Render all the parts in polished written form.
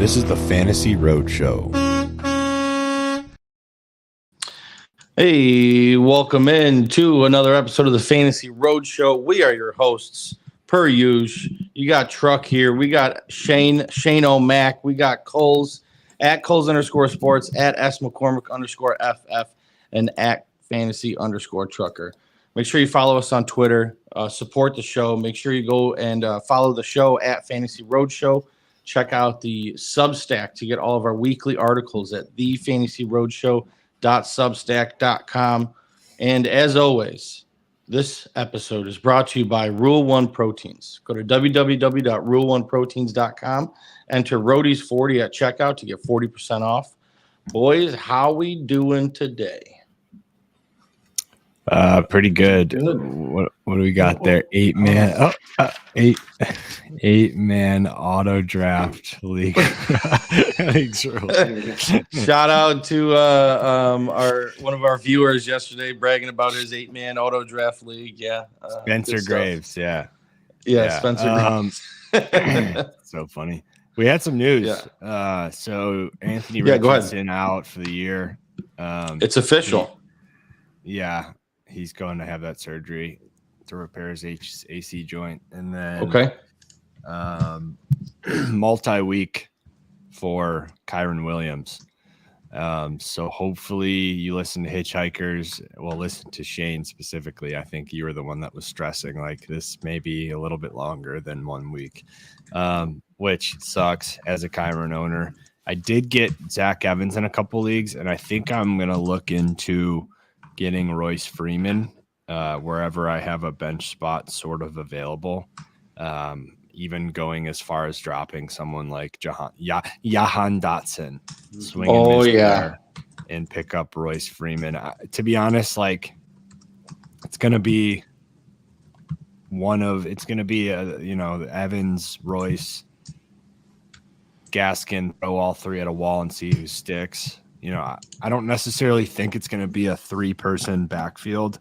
This is the Fantasy Roadshow. Hey, welcome in to another episode of the Fantasy Roadshow. We are your hosts, per usual. You got Truck here. We got Shane O'Mac. We got Coles at Coles_sports, at S McCormick_FF, and at Fantasy_Trucker. Make sure you follow us on Twitter. Support the show. Make sure you go and follow the show at Fantasy Roadshow. Check out the Substack to get all of our weekly articles at thefantasyroadshow.substack.com. And as always, this episode is brought to you by Rule One Proteins. Go to www.rule1proteins.com. Enter Roadies40 at checkout to get 40% off. Boys, how we doing today? Pretty good. What do we got there? Eight man auto draft league. Shout out to one of our viewers yesterday bragging about his 8-man auto draft league. Yeah, Spencer Graves. Yeah, Spencer Graves. So funny. We had some news. Yeah. So Anthony Richardson out for the year. It's official. He's going to have that surgery to repair his AC joint, and then multi-week for Kyron Williams. So hopefully you listen to Hitchhikers. Well, listen to Shane specifically. I think you were the one that was stressing like this may be a little bit longer than 1 week, which sucks as a Kyron owner. I did get Zach Evans in a couple leagues, and I think I'm going to look into getting Royce Freeman wherever I have a bench spot sort of available, even going as far as dropping someone like Jahan Dotson, and pick up Royce Freeman. To be honest, like it's going to be Evans, Royce, Gaskin, throw all three at a wall and see who sticks. I don't necessarily think it's going to be a 3-person backfield.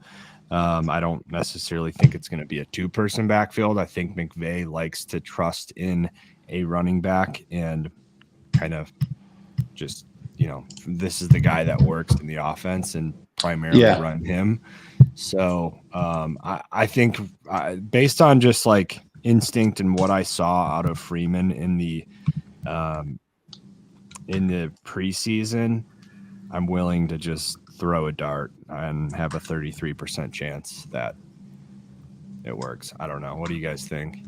I don't necessarily think it's going to be a 2-person backfield. I think McVay likes to trust in a running back and kind of just, this is the guy that works in the offense and primarily run him. So I think based on just like instinct and what I saw out of Freeman in the preseason, I'm willing to just throw a dart and have a 33% chance that it works. I don't know. What do you guys think?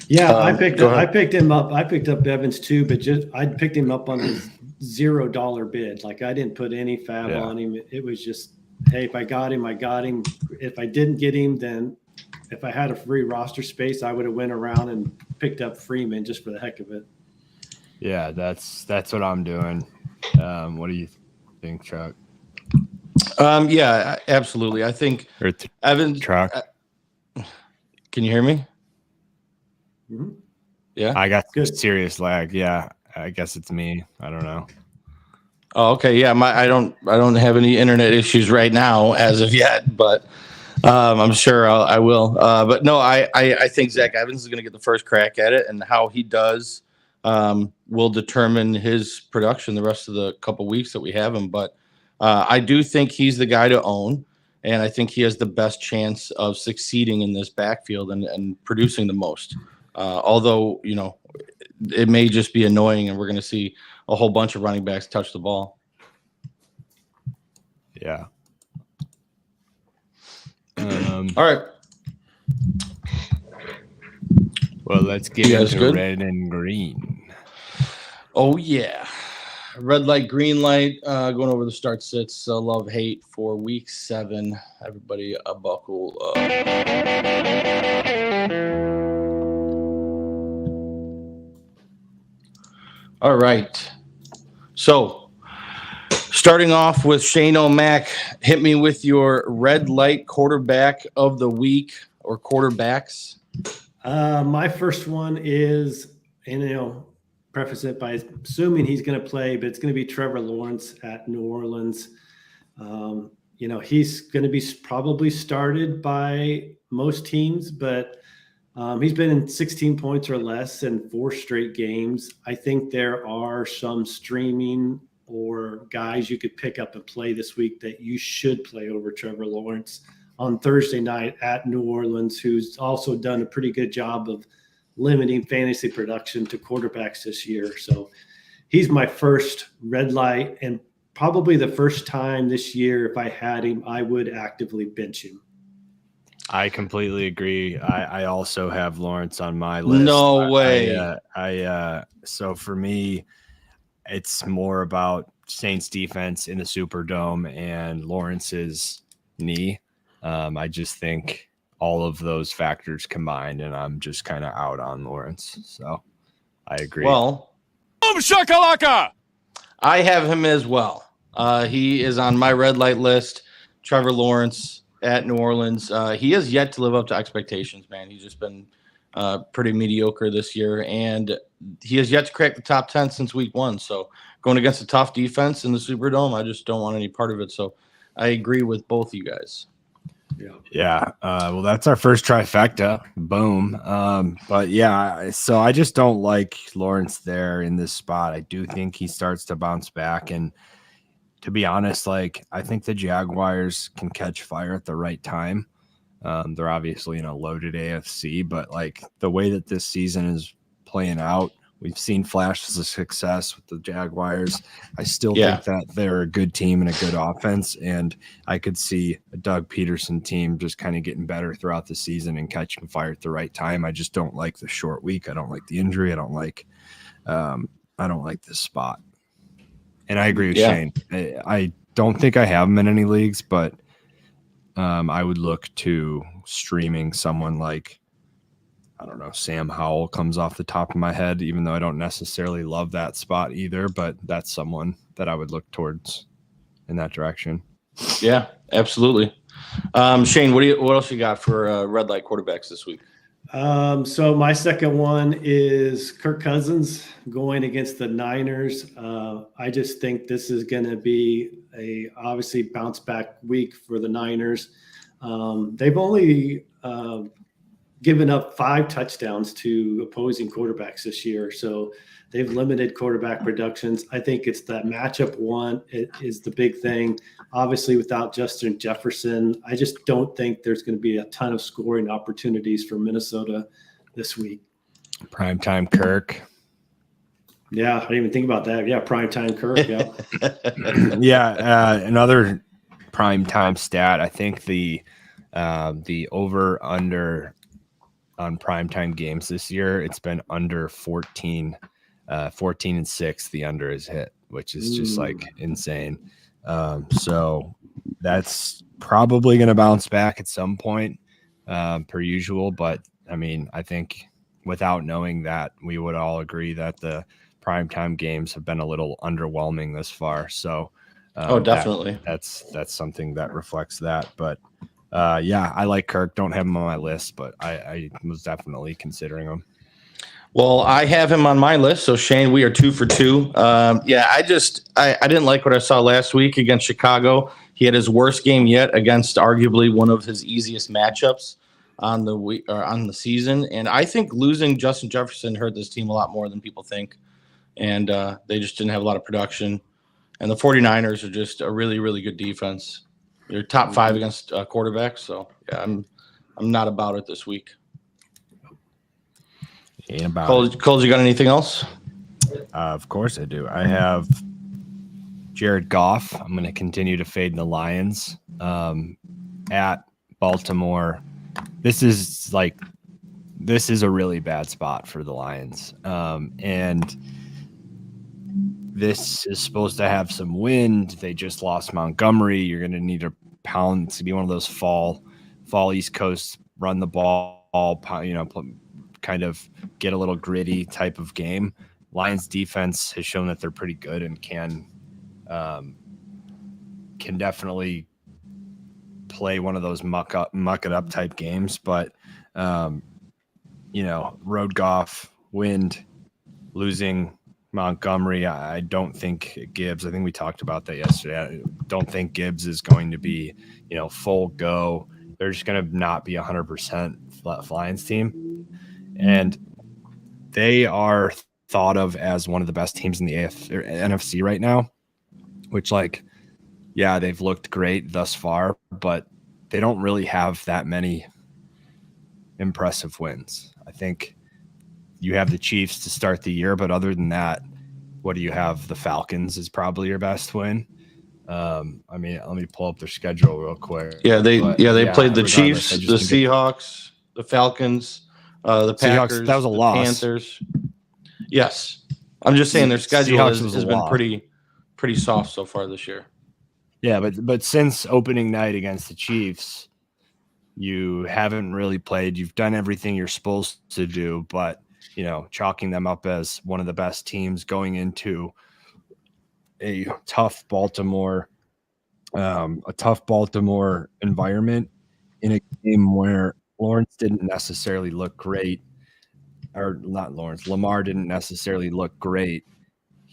Yeah, I picked him up. I picked up Evans too, but I picked him up on the $0 bid. Like I didn't put any fab on him. It was just, hey, if I got him, I got him. If I didn't get him, then if I had a free roster space, I would have went around and picked up Freeman just for the heck of it. Yeah, that's what I'm doing. What do you think, Chuck? Yeah, absolutely. I think Evans. Truck. Can you hear me? Mm-hmm. Yeah, I got serious lag. Yeah, I guess it's me. I don't know. Oh, okay. Yeah, I don't have any internet issues right now as of yet, but I'm sure I will. But no, I think Zach Evans is going to get the first crack at it, and how he does will determine his production the rest of the couple weeks that we have him. But I do think he's the guy to own, and I think he has the best chance of succeeding in this backfield and producing the most. Although, it may just be annoying, and we're going to see a whole bunch of running backs touch the ball. Yeah. All right. Well, let's get into red and green. Oh, yeah. Red light, green light, going over the start sits, love, hate for week 7. Everybody buckle up. All right. So, starting off with Shane O'Mac, hit me with your red light quarterback of the week or quarterbacks. My first one is, preface it by assuming he's going to play, but it's going to be Trevor Lawrence at New Orleans. He's going to be probably started by most teams, but He's been in 16 points or less in 4 straight games. I think there are some streaming or guys you could pick up and play this week that you should play over Trevor Lawrence on Thursday night at New Orleans, who's also done a pretty good job of limiting fantasy production to quarterbacks this year. So he's my first red light, and probably the first time this year, if I had him, I would actively bench him. I completely agree. I also have Lawrence on my list. No way. So for me, it's more about Saints defense in the Superdome and Lawrence's knee. I just think all of those factors combined, and I'm just kind of out on Lawrence. So I agree. Well, Boom shakalaka! I have him as well. He is on my red light list. Trevor Lawrence at New Orleans. He has yet to live up to expectations, man. He's just been pretty mediocre this year, and he has yet to crack the top 10 since week 1. So going against a tough defense in the Superdome, I just don't want any part of it. So I agree with both you guys. Yeah. Well, that's our first trifecta. Boom. But yeah, so I just don't like Lawrence there in this spot. I do think he starts to bounce back, and to be honest, like, I think the Jaguars can catch fire at the right time. They're obviously in a loaded AFC, but like the way that this season is playing out, we've seen flashes of success with the Jaguars. I still think that they're a good team and a good offense, and I could see a Doug Peterson team just kind of getting better throughout the season and catching fire at the right time. I just don't like the short week. I don't like the injury. I don't like this spot. And I agree with Shane. I don't think I have him in any leagues, but I would look to streaming someone like, I don't know, Sam Howell comes off the top of my head, even though I don't necessarily love that spot either, but that's someone that I would look towards in that direction. Yeah, absolutely. Shane, what else you got for red light quarterbacks this week? So my second one is Kirk Cousins going against the Niners. I just think this is going to be a obviously bounce back week for the Niners. They've only given up 5 touchdowns to opposing quarterbacks this year. So they've limited quarterback productions. I think it's that matchup one. It is the big thing. Obviously, without Justin Jefferson, I just don't think there's going to be a ton of scoring opportunities for Minnesota this week. Primetime Kirk. Yeah, I didn't even think about that. Yeah, primetime Kirk. Yeah. Yeah, another primetime stat. I think the over under on primetime games this year, it's been under 14 and 6. The under is hit, which is just like insane. So that's probably going to bounce back at some point, per usual. But I mean, I think without knowing that, we would all agree that the primetime games have been a little underwhelming this far. So, definitely. That's something that reflects that. But yeah, I like Kirk. Don't have him on my list, but I was definitely considering him. Well, I have him on my list. So, Shane, we are 2 for 2. I didn't like what I saw last week against Chicago. He had his worst game yet against arguably one of his easiest matchups on the week or on the season. And I think losing Justin Jefferson hurt this team a lot more than people think. And they just didn't have a lot of production. And the 49ers are just a really, really good defense. They're top 5 against quarterbacks. So, yeah, I'm not about it this week. Coles, you got anything else? Of course I do. I have Jared Goff. I'm going to continue to fade the Lions at Baltimore. This is a really bad spot for the Lions. And this is supposed to have some wind. They just lost Montgomery. You're going to need a pound to be one of those fall East Coast, run the ball, kind of get a little gritty type of game. Lions defense has shown that they're pretty good and can definitely play one of those muck it up type games. But road Goff, wind, losing Montgomery, I don't think Gibbs. I think we talked about that yesterday. I don't think Gibbs is going to be full go. They're just going to not be 100% Lions team. and they are thought of as one of the best teams in the NFC right now, which, like, yeah, they've looked great thus far, but they don't really have that many impressive wins. I think you have the Chiefs to start the year, but other than that, what do you have? The Falcons is probably your best win. I mean, let me pull up their schedule real quick. They played the Chiefs, the Seahawks, the Falcons, the Packers, Seahawks, that was a loss. Panthers. Yes, I'm just saying their schedule has been pretty soft so far this year. Yeah, but since opening night against the Chiefs, you haven't really played. You've done everything you're supposed to do, but chalking them up as one of the best teams going into a tough Baltimore environment in a game where Lawrence didn't necessarily look great, or not Lawrence, Lamar didn't necessarily look great.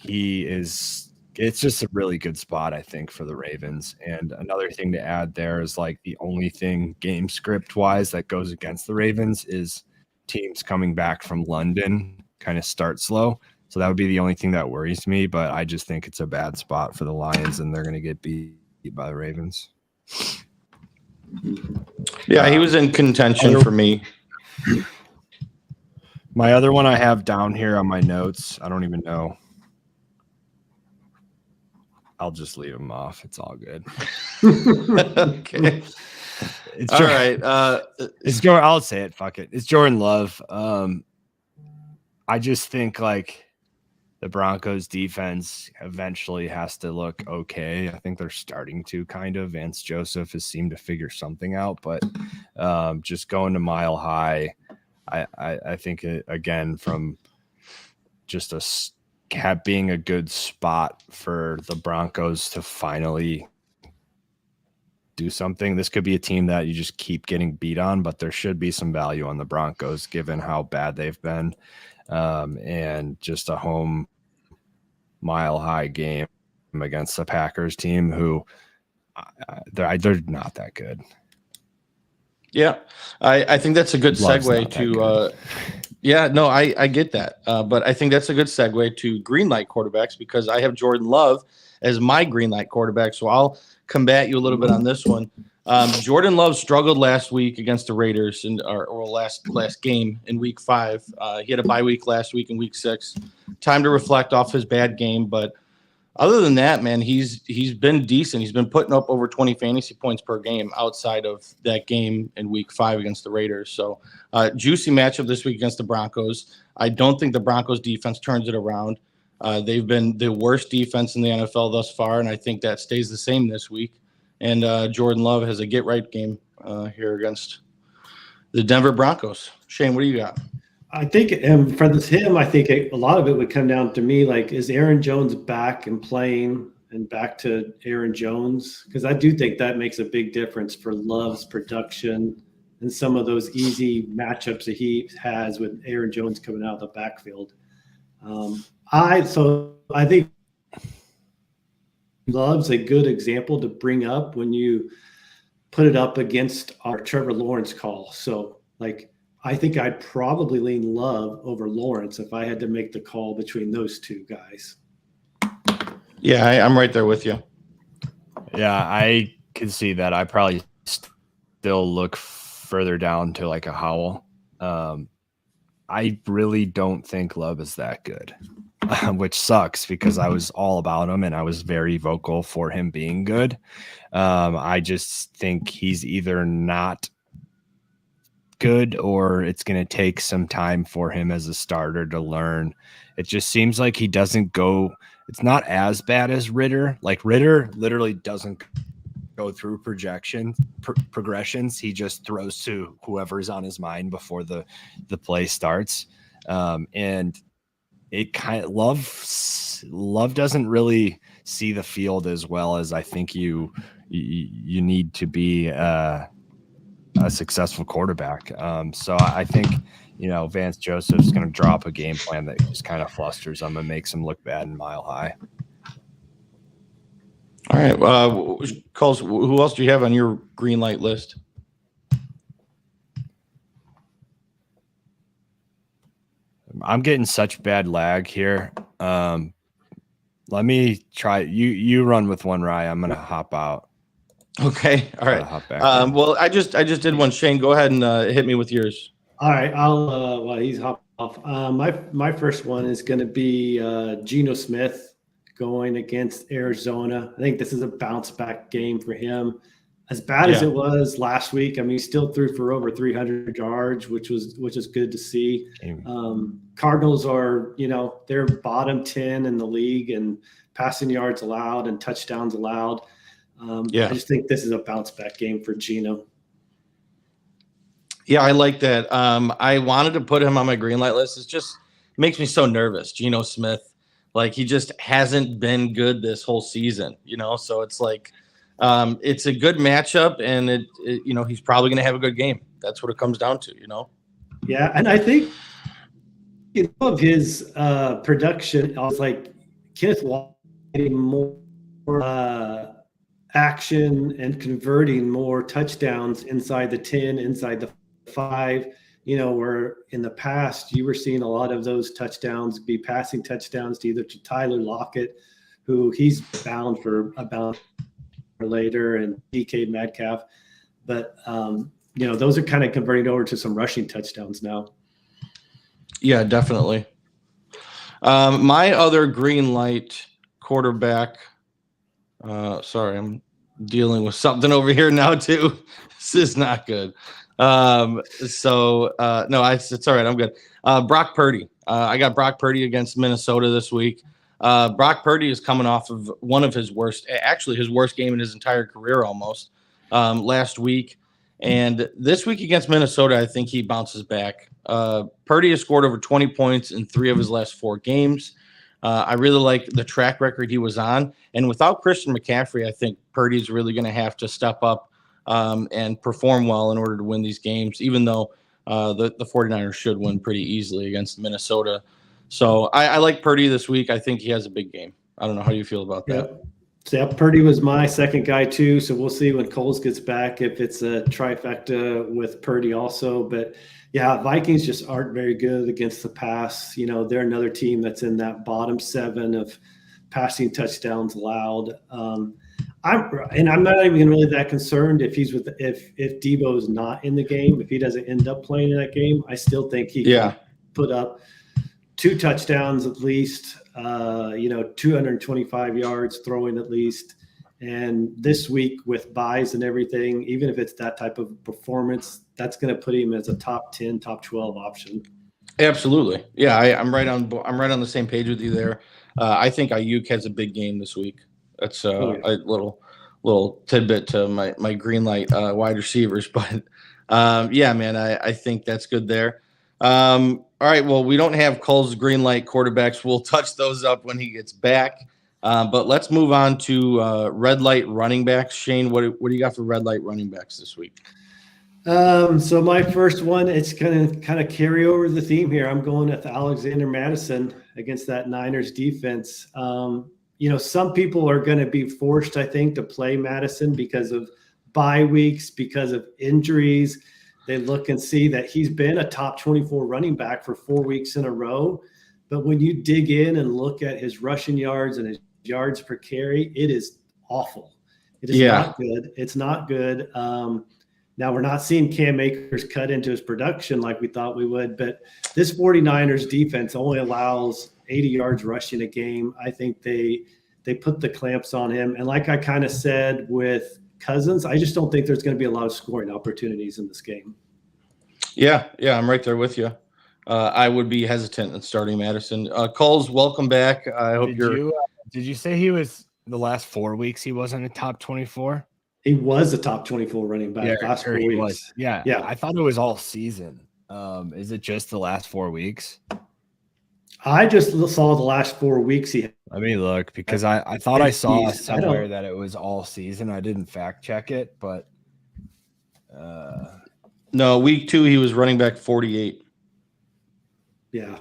It's just a really good spot, I think, for the Ravens. And another thing to add there is, like, the only thing game script wise that goes against the Ravens is teams coming back from London kind of start slow. So that would be the only thing that worries me, but I just think it's a bad spot for the Lions, and they're going to get beat by the Ravens. Yeah, he was in contention for me. My other one I have down here on my notes, I don't even know. I'll just leave him off. It's all good. Okay. All right. It's Jordan. I'll say it. Fuck it. It's Jordan Love. I just think, like, the Broncos defense eventually has to look okay. I think they're starting to kind of. Vance Joseph has seemed to figure something out, but just going to Mile High, I think, again, from just being a good spot for the Broncos to finally do something. This could be a team that you just keep getting beat on, but there should be some value on the Broncos given how bad they've been, and just a home Mile High game against the Packers team who they're not that good. Yeah, I think that's a good segue to I get that. But I think that's a good segue to green light quarterbacks, because I have Jordan Love as my green light quarterback. So I'll combat you a little bit on this one. Jordan Love struggled last week against the Raiders or last game in week 5. He had a bye week last week in week 6. Time to reflect off his bad game. But other than that, man, he's been decent. He's been putting up over 20 fantasy points per game outside of that game in week 5 against the Raiders. So juicy matchup this week against the Broncos. I don't think the Broncos defense turns it around. They've been the worst defense in the NFL thus far, and I think that stays the same this week. And Jordan Love has a get-right game here against the Denver Broncos. Shane, what do you got? I think for him, I think a lot of it would come down to me, like, is Aaron Jones back and playing and back to Aaron Jones? Because I do think that makes a big difference for Love's production and some of those easy matchups that he has with Aaron Jones coming out of the backfield. I think Love's a good example to bring up when you put it up against our Trevor Lawrence call. So, like, I think I'd probably lean Love over Lawrence if I had to make the call between those two guys. Yeah, I'm right there with you. Yeah, I can see that. I probably still look further down to, like, a Howell. I really don't think Love is that good, which sucks because I was all about him and I was very vocal for him being good. I just think he's either not good or it's going to take some time for him as a starter to learn. It just seems like he doesn't go. It's not as bad as Ritter. Like, Ritter literally doesn't go through progressions. He just throws to whoever's on his mind before the play starts. And it kind of Love doesn't really see the field as well as I think you need to be a successful quarterback. So I think, Vance Joseph's going to drop a game plan that just kind of flusters him and makes him look bad in Mile High. All right. Coles, who else do you have on your green light list? I'm getting such bad lag here. Let me try. You run with one, Rye. I'm gonna hop out. Okay. All right. Hop back in. Well, I just did one. Shane, go ahead and hit me with yours. All right, I'll well, he's hopped off. My first one is going to be Geno Smith going against Arizona. I think this is a bounce back game for him. As bad as it was last week, I mean, he still threw for over 300 yards, which is good to see. Cardinals are, they're bottom 10 in the league and passing yards allowed and touchdowns allowed. I just think this is a bounce back game for Geno. Yeah, I like that. I wanted to put him on my green light list. It just makes me so nervous. Geno Smith, like he just hasn't been good this whole season, So it's like it's a good matchup, and he's probably going to have a good game. That's what it comes down to, Yeah, and I think of his production, I was like Kenneth Walker getting more action and converting more touchdowns inside the 10, inside the 5, where in the past you were seeing a lot of those touchdowns be passing touchdowns to either to Tyler Lockett, who he's bound for about later, and DK Metcalf. But, those are kind of converting over to some rushing touchdowns now. Yeah, definitely. My other green light quarterback, sorry, I'm dealing with something over here now too. This is not good. No, it's all right. I'm good. Brock Purdy. I got Brock Purdy against Minnesota this week. Brock Purdy is coming off of one of his worst game in his entire career almost last week. And this week against Minnesota, I think he bounces back. Purdy has scored over 20 points in 3 of his last 4 games. I really like the track record he was on. And without Christian McCaffrey, I think Purdy's really going to have to step up and perform well in order to win these games, even though the 49ers should win pretty easily against Minnesota. So I like Purdy this week. I think he has a big game. I don't know how you feel about that. Yeah, Purdy was my second guy too. So we'll see when Coles gets back if it's a trifecta with Purdy also. But yeah, Vikings just aren't very good against the pass. They're another team that's in that bottom 7 of passing touchdowns allowed. I'm not even really that concerned if if Debo's not in the game, if he doesn't end up playing in that game. I still think he can put up 2 touchdowns at least. 225 yards throwing at least. And this week with buys and everything, even if it's that type of performance, that's going to put him as a top 10, top 12 option. Absolutely. Yeah, I'm right on the same page with you there. I think Ayuk has a big game this week. That's a little tidbit to my green light wide receivers. But yeah, man, I think that's good there. All right. Well, we don't have Cole's green light quarterbacks. We'll touch those up when he gets back. But let's move on to red light running backs. Shane, what do you got for red light running backs this week? So my first one, it's going to kind of carry over the theme here. I'm going with Alexander Madison against that Niners defense. Some people are going to be forced, I think, to play Madison because of bye weeks, because of injuries. They look and see that he's been a top 24 running back for 4 weeks in a row. But when you dig in and look at his rushing yards and his yards per carry, it is awful. It is not good. It's not good. Now, we're not seeing Cam Akers cut into his production like we thought we would, but this 49ers defense only allows 80 yards rushing a game. I think they put the clamps on him. And like I kind of said with Cousins, I just don't think there's going to be a lot of scoring opportunities in this game. Yeah, I'm right there with you. I would be hesitant in starting Madison. Coles, welcome back. I hope Did you say he was the last 4 weeks he wasn't a top 24? He was a top 24 running back last 4 weeks. Yeah. I thought it was all season. Is it just the last 4 weeks? I just saw the last 4 weeks. Let me look because I thought I saw somewhere that it was all season. I didn't fact check it, but no, week 2 he was running back 48. Yeah,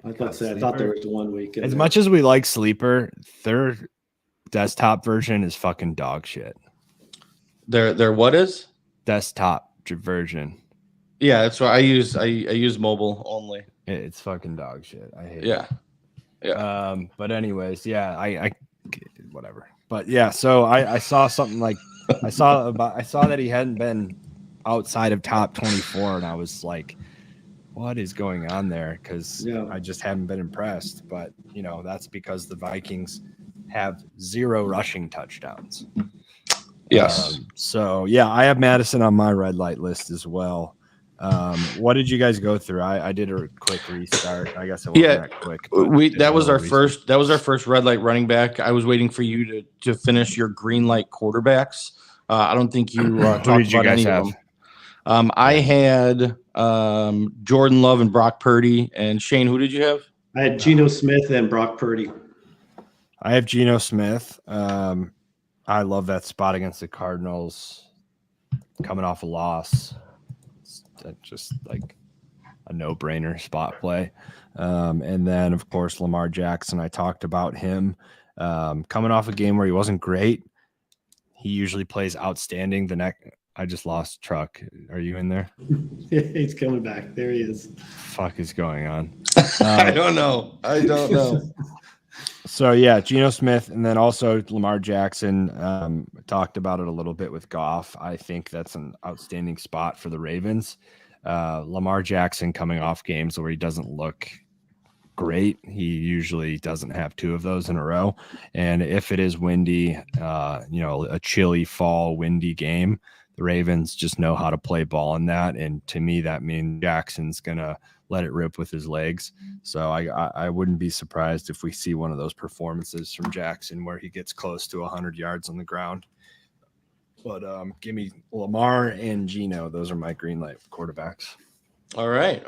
I thought there was 1 week. As much as we like Sleeper, their desktop version is fucking dog shit. Their what is? Desktop version. Yeah, that's why I use mobile only. It's fucking dog shit. I hate Yeah. it. But anyways, yeah, I whatever. But yeah, so I saw something like I saw that he hadn't been outside of top 24, and I was like, what is going on there? Because I just haven't been impressed. But that's because the Vikings have 0 rushing touchdowns. Yes. So yeah, I have Madison on my red light list as well. What did you guys go through? I did a quick restart. I guess it wasn't that quick. That was our first red light running back. I was waiing for you to finish your green light quarterbacks. I don't think you talked about any of them. I had Jordan Love and Brock Purdy. And Shane, who did you have? I had Geno Smith and Brock Purdy. I have Geno Smith. I love that spot against the Cardinals, coming off a loss. It's just like a no-brainer spot play. And then, of course, Lamar Jackson. I talked about him coming off a game where he wasn't great. He usually plays outstanding. I just lost Truck. Are you in there? He's coming back. There he is. Fuck is going on? I don't know. So yeah, Geno Smith, and then also Lamar Jackson. Talked about it a little bit with Goff. I think that's an outstanding spot for the Ravens. Lamar Jackson coming off games where he doesn't look great. He usually doesn't have 2 of those in a row. And if it is windy, a chilly fall, windy game, the Ravens just know how to play ball in that. And to me, that means Jackson's going to let it rip with his legs. So I wouldn't be surprised if we see one of those performances from Jackson where he gets close to 100 yards on the ground. But give me Lamar and Geno. Those are my green light quarterbacks. All right.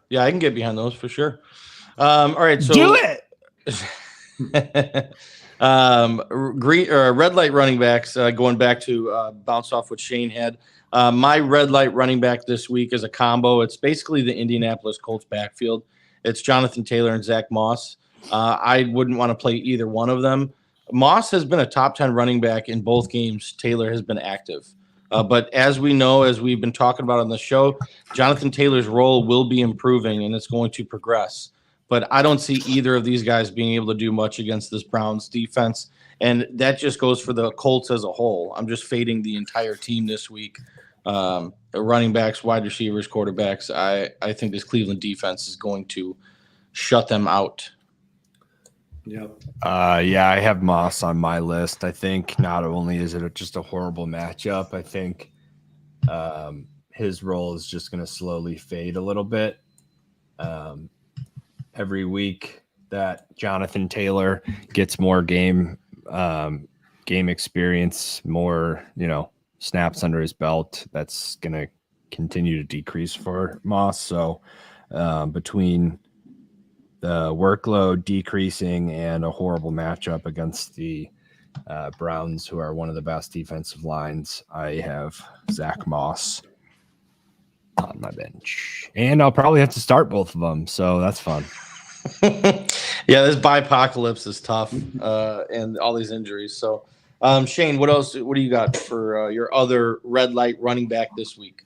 Yeah, I can get behind those for sure. All right, so do it. Red light running backs. Going back to bounce off what Shane had. My red light running back this week is a combo. It's basically the Indianapolis Colts backfield. It's Jonathan Taylor and Zach Moss. I wouldn't want to play either one of them. Moss has been a top 10 running back in both games. Taylor has been active. But as we know, as we've been talking about on the show, Jonathan Taylor's role will be improving and it's going to progress. But I don't see either of these guys being able to do much against this Browns defense. And that just goes for the Colts as a whole. I'm just fading the entire team this week. Running backs, wide receivers, quarterbacks. I think this Cleveland defense is going to shut them out. Yep. Yeah, I have Moss on my list. I think not only is it just a horrible matchup, I think his role is just going to slowly fade a little bit. Every week that Jonathan Taylor gets more game experience, more, snaps under his belt, that's going to continue to decrease for Moss. So between the workload decreasing and a horrible matchup against the Browns, who are one of the best defensive lines, I have Zach Moss on my bench. And I'll probably have to start both of them, so that's fun. Yeah, this bipocalypse is tough, and all these injuries. So, Shane, what do you got for your other red light running back this week?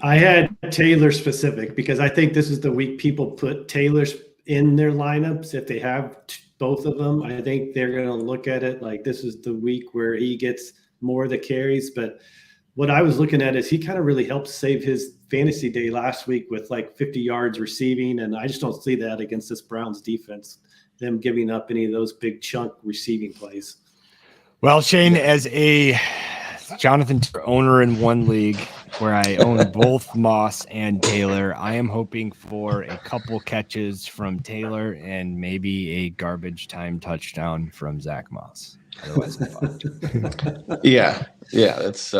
I had Taylor specific because I think this is the week people put Taylor's in their lineups. If they have both of them, I think they're going to look at it like this is the week where he gets more of the carries. But what I was looking at is he kind of really helped save his fantasy day last week with like 50 yards receiving. And I just don't see that against this Browns defense, them giving up any of those big chunk receiving plays. Well, Shane, as a Jonathan owner in one league where I own both Moss and Taylor, I am hoping for a couple catches from Taylor and maybe a garbage time touchdown from Zach Moss. Otherwise, I'm fucked. Yeah, that's.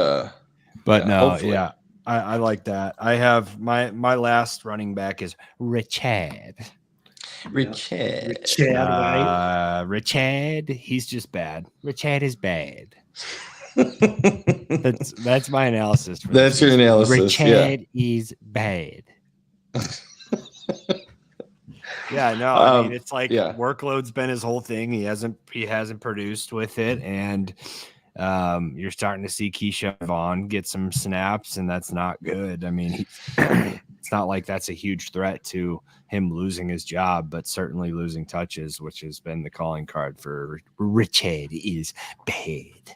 But no, hopefully. yeah, I like that. I have my last running back is Richard. Richard, right? Richard, he's just bad. Richard is bad. That's my analysis. That's your analysis. Richard is bad. Yeah, no, I mean it's like workload's been his whole thing. He hasn't produced with it, and You're starting to see Keyshawn Vaughn get some snaps, and that's not good. I mean, it's not like that's a huge threat to him losing his job, but certainly losing touches, which has been the calling card for Richard is bad.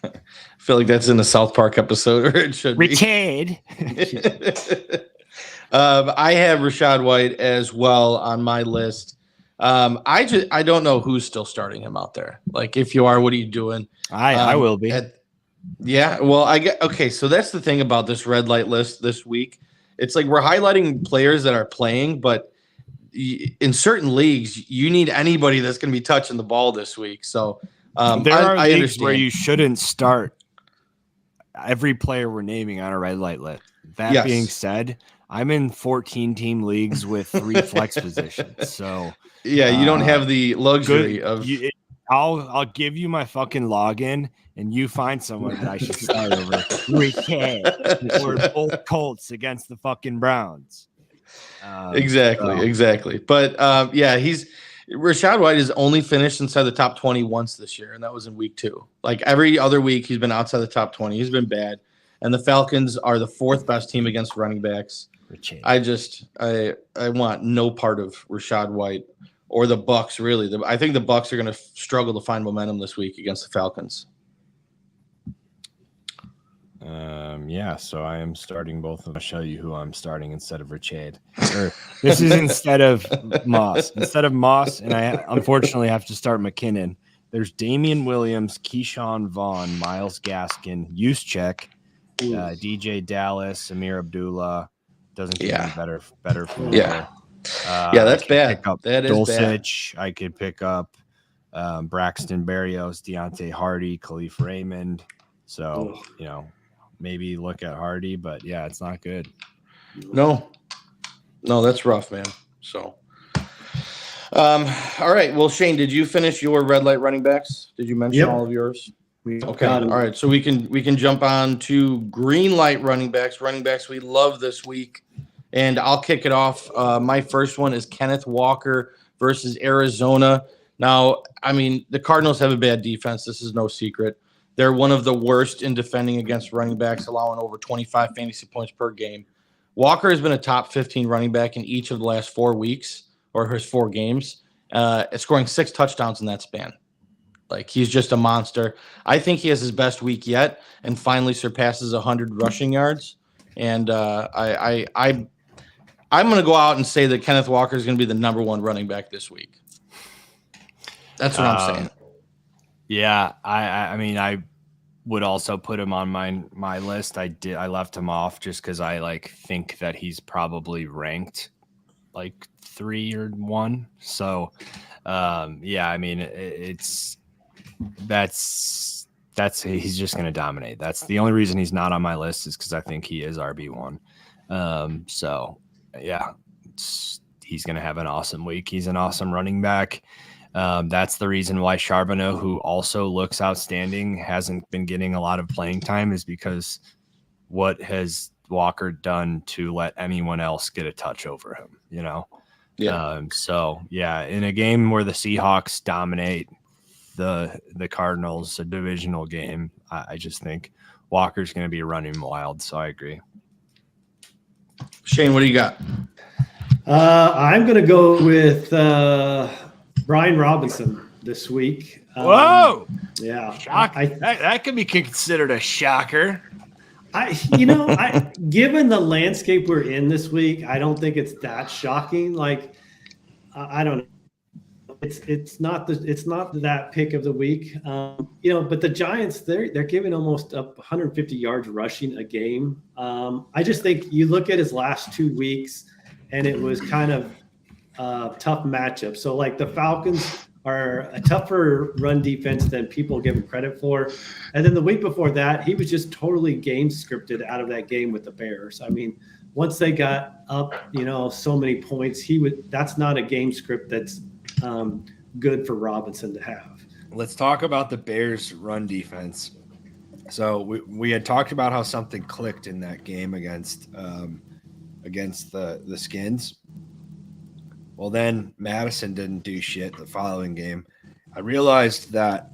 I feel like that's in the South Park episode, or it should be. Richard. I have Rachaad White as well on my list. I don't know who's still starting him out there. Like, if you are, what are you doing? I will be. Okay. So that's the thing about this red light list this week. It's like we're highlighting players that are playing, but in certain leagues, you need anybody that's going to be touching the ball this week. So there are I leagues understand where you shouldn't start every player we're naming on a red light list. That being said, I'm in 14-team leagues with 3 flex positions. So yeah, you don't have the luxury of. I'll give you my fucking login, and you find someone that I should start over Richard or both Colts against the fucking Browns. Exactly. But Rachaad White has only finished inside the top 20 once this year, and that was in week 2. Like every other week, he's been outside the top 20. He's been bad. And the Falcons are the 4th best team against running backs. Richard. I want no part of Rachaad White or the Bucs, really. I think the Bucs are going to struggle to find momentum this week against the Falcons. So I am starting both of them. I'll show you who I'm starting instead of Richard. This is instead of Moss. And I unfortunately have to start McKinnon. There's Damian Williams, Keyshawn Vaughn, Myles Gaskin, Juszczyk, DJ Dallas, Amir Abdullah. Doesn't get any better for me. That's bad. That is Dulcich. Bad. I could pick up Braxton Berrios, Deontay Hardy, Khalif Raymond. So, maybe look at Hardy, but yeah, it's not good. No, that's rough, man. So, all right. Well, Shane, did you finish your red light running backs? Did you mention all of yours? Okay. All right. So we can jump on to green light running backs we love this week. And I'll kick it off. My first one is Kenneth Walker versus Arizona. Now, I mean, the Cardinals have a bad defense. This is no secret. They're one of the worst in defending against running backs, allowing over 25 fantasy points per game. Walker has been a top 15 running back in each of the last 4 weeks or his 4 games, scoring 6 touchdowns in that span. Like, he's just a monster. I think he has his best week yet and finally surpasses 100 rushing yards. And I'm going to go out and say that Kenneth Walker is going to be the number 1 running back this week. That's what I'm saying. Yeah, I mean, I would also put him on my list. I left him off just because I think that he's probably ranked 3 or 1. So, I mean, that's he's just going to dominate. That's the only reason he's not on my list is because I think he is RB1. So yeah, he's going to have an awesome week. He's an awesome running back. That's the reason why Charbonneau, who also looks outstanding, hasn't been getting a lot of playing time, is because what has Walker done to let anyone else get a touch over him, Yeah. So yeah, in a game where the Seahawks dominate the Cardinals, a divisional game, I just think Walker's going to be running wild. So I agree. Shane, what do you got? I'm going to go with Brian Robinson this week. Whoa! Yeah, that could be considered a shocker. Given the landscape we're in this week, I don't think it's that shocking. I don't know. It's not that pick of the week. But the Giants, they're giving almost up 150 yards rushing a game. I just think you look at his last 2 weeks, and it was kind of tough matchup. So the Falcons are a tougher run defense than people give him credit for. And then the week before that, he was just totally game scripted out of that game with the Bears. I mean, once they got up, so many points, that's not a game script that's good for Robinson to have. Let's talk about the Bears run defense. So we had talked about how something clicked in that game against the Skins. Well, then Madison didn't do shit the following game. I realized that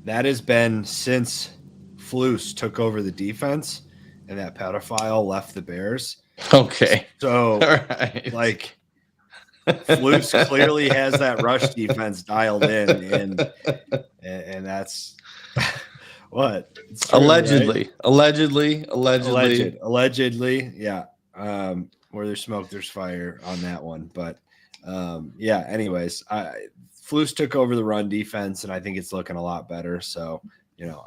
that has been since Flus took over the defense and that pedophile left the Bears. Okay. So, All right. like, Flus clearly has that rush defense dialed in, and that's what it's true, Allegedly, right? allegedly. Yeah. Where there's smoke, there's fire on that one. But yeah. Anyways, Flus took over the run defense, and I think it's looking a lot better. So,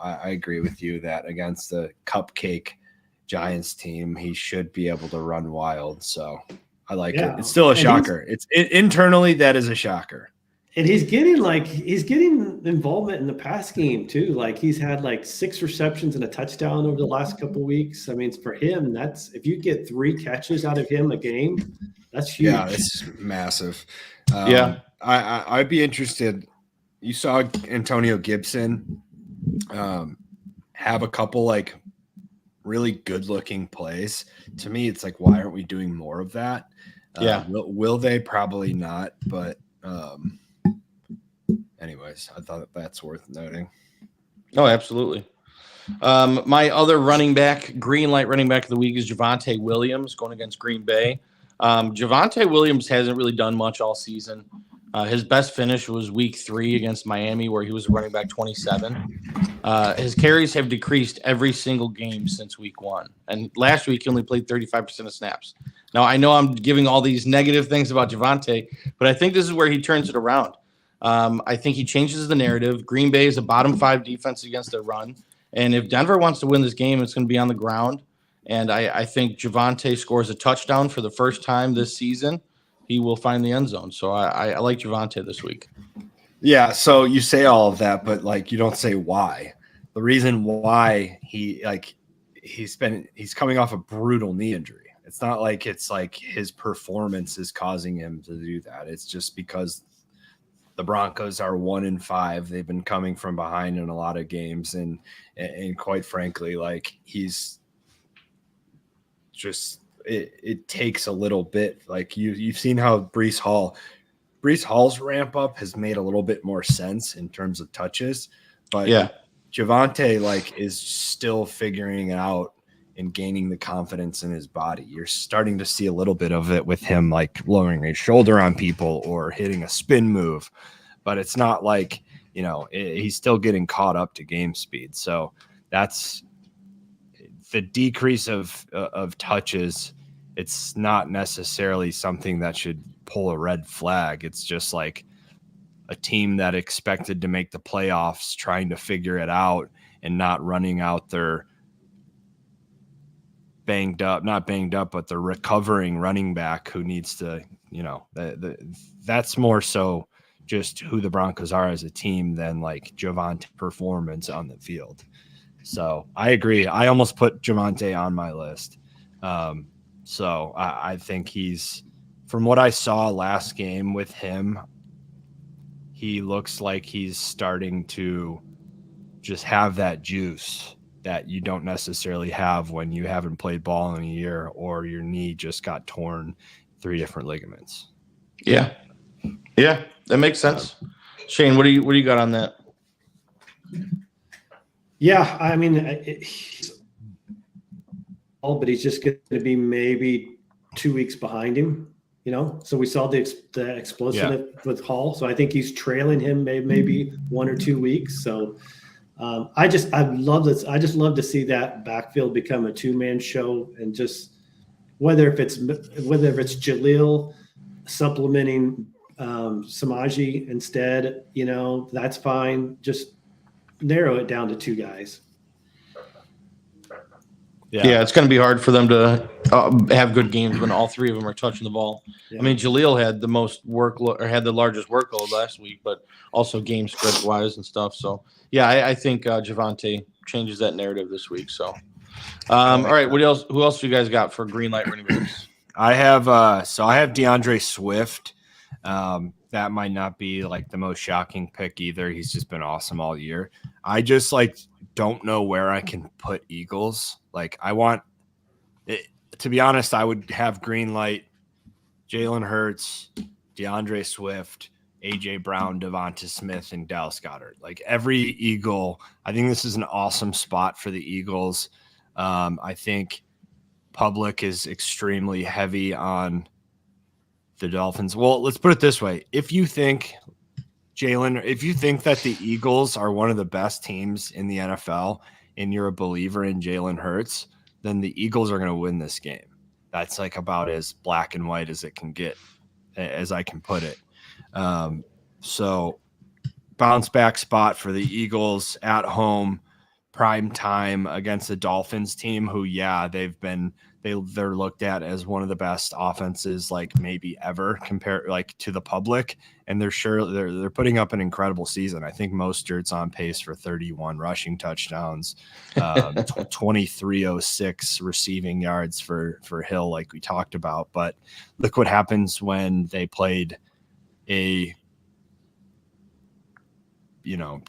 I agree with you that against the cupcake Giants team, he should be able to run wild. So I like it. It's still a shocker. Internally, that is a shocker. And he's getting involvement in the pass game too. Like he's had like 6 receptions and a touchdown over the last couple of weeks. I mean, for him, that's if you get 3 catches out of him a game, that's huge. Yeah, it's massive. Yeah. I'd be interested. You saw Antonio Gibson have a couple like really good looking plays. To me, it's like, why aren't we doing more of that? Yeah. Will they? Probably not. But anyways, I thought that's worth noting. Oh, absolutely. My other running back, green light running back of the week is Javonte Williams going against Green Bay. Javonte Williams hasn't really done much all season. His best finish was week 3 against Miami, where he was running back 27. His carries have decreased every single game since week 1. And last week, he only played 35% of snaps. Now, I know I'm giving all these negative things about Javonte, but I think this is where he turns it around. I think he changes the narrative. Green Bay is a bottom 5 defense against the run. And if Denver wants to win this game, it's going to be on the ground. And I think Javonte scores a touchdown for the first time this season. He will find the end zone. So I like Javonte this week. Yeah. So you say all of that, but like you don't say why. The reason why he's coming off a brutal knee injury. It's not like it's like his performance is causing him to do that. It's just because the Broncos are 1-5. They've been coming from behind in a lot of games, and quite frankly, like he's just it takes a little bit. Like you've seen how Breece Hall's ramp up has made a little bit more sense in terms of touches, but yeah, Javonte like is still figuring it out and gaining the confidence in his body. You're starting to see a little bit of it with him, like lowering his shoulder on people or hitting a spin move, but it's not like, he's still getting caught up to game speed. So that's the decrease of touches. It's not necessarily something that should pull a red flag. It's just like a team that expected to make the playoffs, trying to figure it out and not running out their not banged up, but the recovering running back who needs to, that's more so just who the Broncos are as a team than like Javonte performance on the field. So I agree. I almost put Javonte on my list. So I think from what I saw last game with him, he looks like he's starting to just have that juice that you don't necessarily have when you haven't played ball in a year or your knee just got torn 3 different ligaments. Yeah. Yeah, that makes sense. Shane, what do you got on that? Yeah, I mean, but he's just going to be maybe 2 weeks behind him, So we saw the explosion with Hall. So I think he's trailing him maybe 1 or 2 weeks. So I love this. I just love to see that backfield become a 2-man show, and just whether it's Jaleel supplementing Samaji instead, that's fine. Just narrow it down to 2 guys. Yeah, it's going to be hard for them to have good games when all 3 of them are touching the ball. Yeah. I mean, Jaleel had the most workload, or had the largest workload last week, but also game script wise and stuff. So yeah, I think Javonte changes that narrative this week. So, all right, what else? Who else do you guys got for green light running backs? I have DeAndre Swift. That might not be like the most shocking pick either. He's just been awesome all year. I just don't know where I can put Eagles. Like I want it, to be honest, I would have green light, Jalen Hurts, DeAndre Swift, AJ Brown, Devonta Smith, and Dallas Goedert. Like every Eagle, I think this is an awesome spot for the Eagles. I think public is extremely heavy on the Dolphins. Well, let's put it this way. If you think that the Eagles are one of the best teams in the NFL and you're a believer in Jalen Hurts, then the Eagles are going to win this game. That's like about as black and white as it can get, as I can put it. So bounce back spot for the Eagles at home, prime time against the Dolphins team who, they're looked at as one of the best offenses like maybe ever compared like to the public. And they're putting up an incredible season. I think Mostert's on pace for 31 rushing touchdowns, 2306 receiving yards for Hill, like we talked about. But look what happens when they played a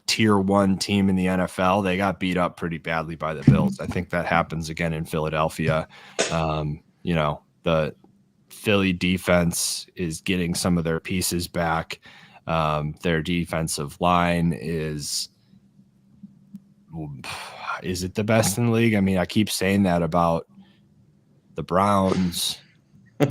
tier 1 team in the NFL. They got beat up pretty badly by the Bills. I think that happens again in Philadelphia. The Philly defense is getting some of their pieces back. Their defensive line is it the best in the league? I mean, I keep saying that about the Browns. You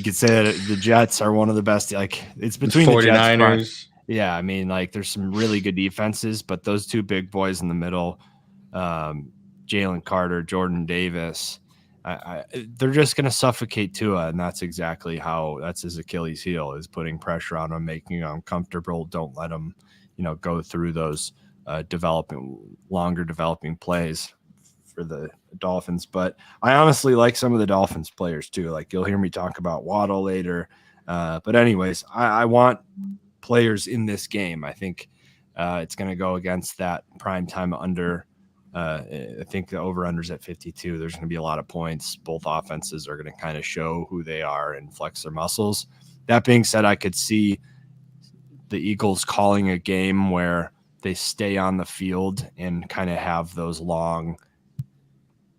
could say that the Jets are one of the best. Like it's between the 49ers. Jets. Yeah, I mean, like there's some really good defenses, but those two big boys in the middle, Jalen Carter, Jordan Davis, they're just going to suffocate Tua, and that's exactly that's his Achilles heel, is putting pressure on him, making him uncomfortable. Don't let him, go through those longer developing plays for the Dolphins. But I honestly like some of the Dolphins players too. Like you'll hear me talk about Waddle later. But anyways, I want players in this game. I think it's going to go against that primetime under. I think the over-under's at 52. There's going to be a lot of points. Both offenses are going to kind of show who they are and flex their muscles. That being said, I could see the Eagles calling a game where they stay on the field and kind of have those long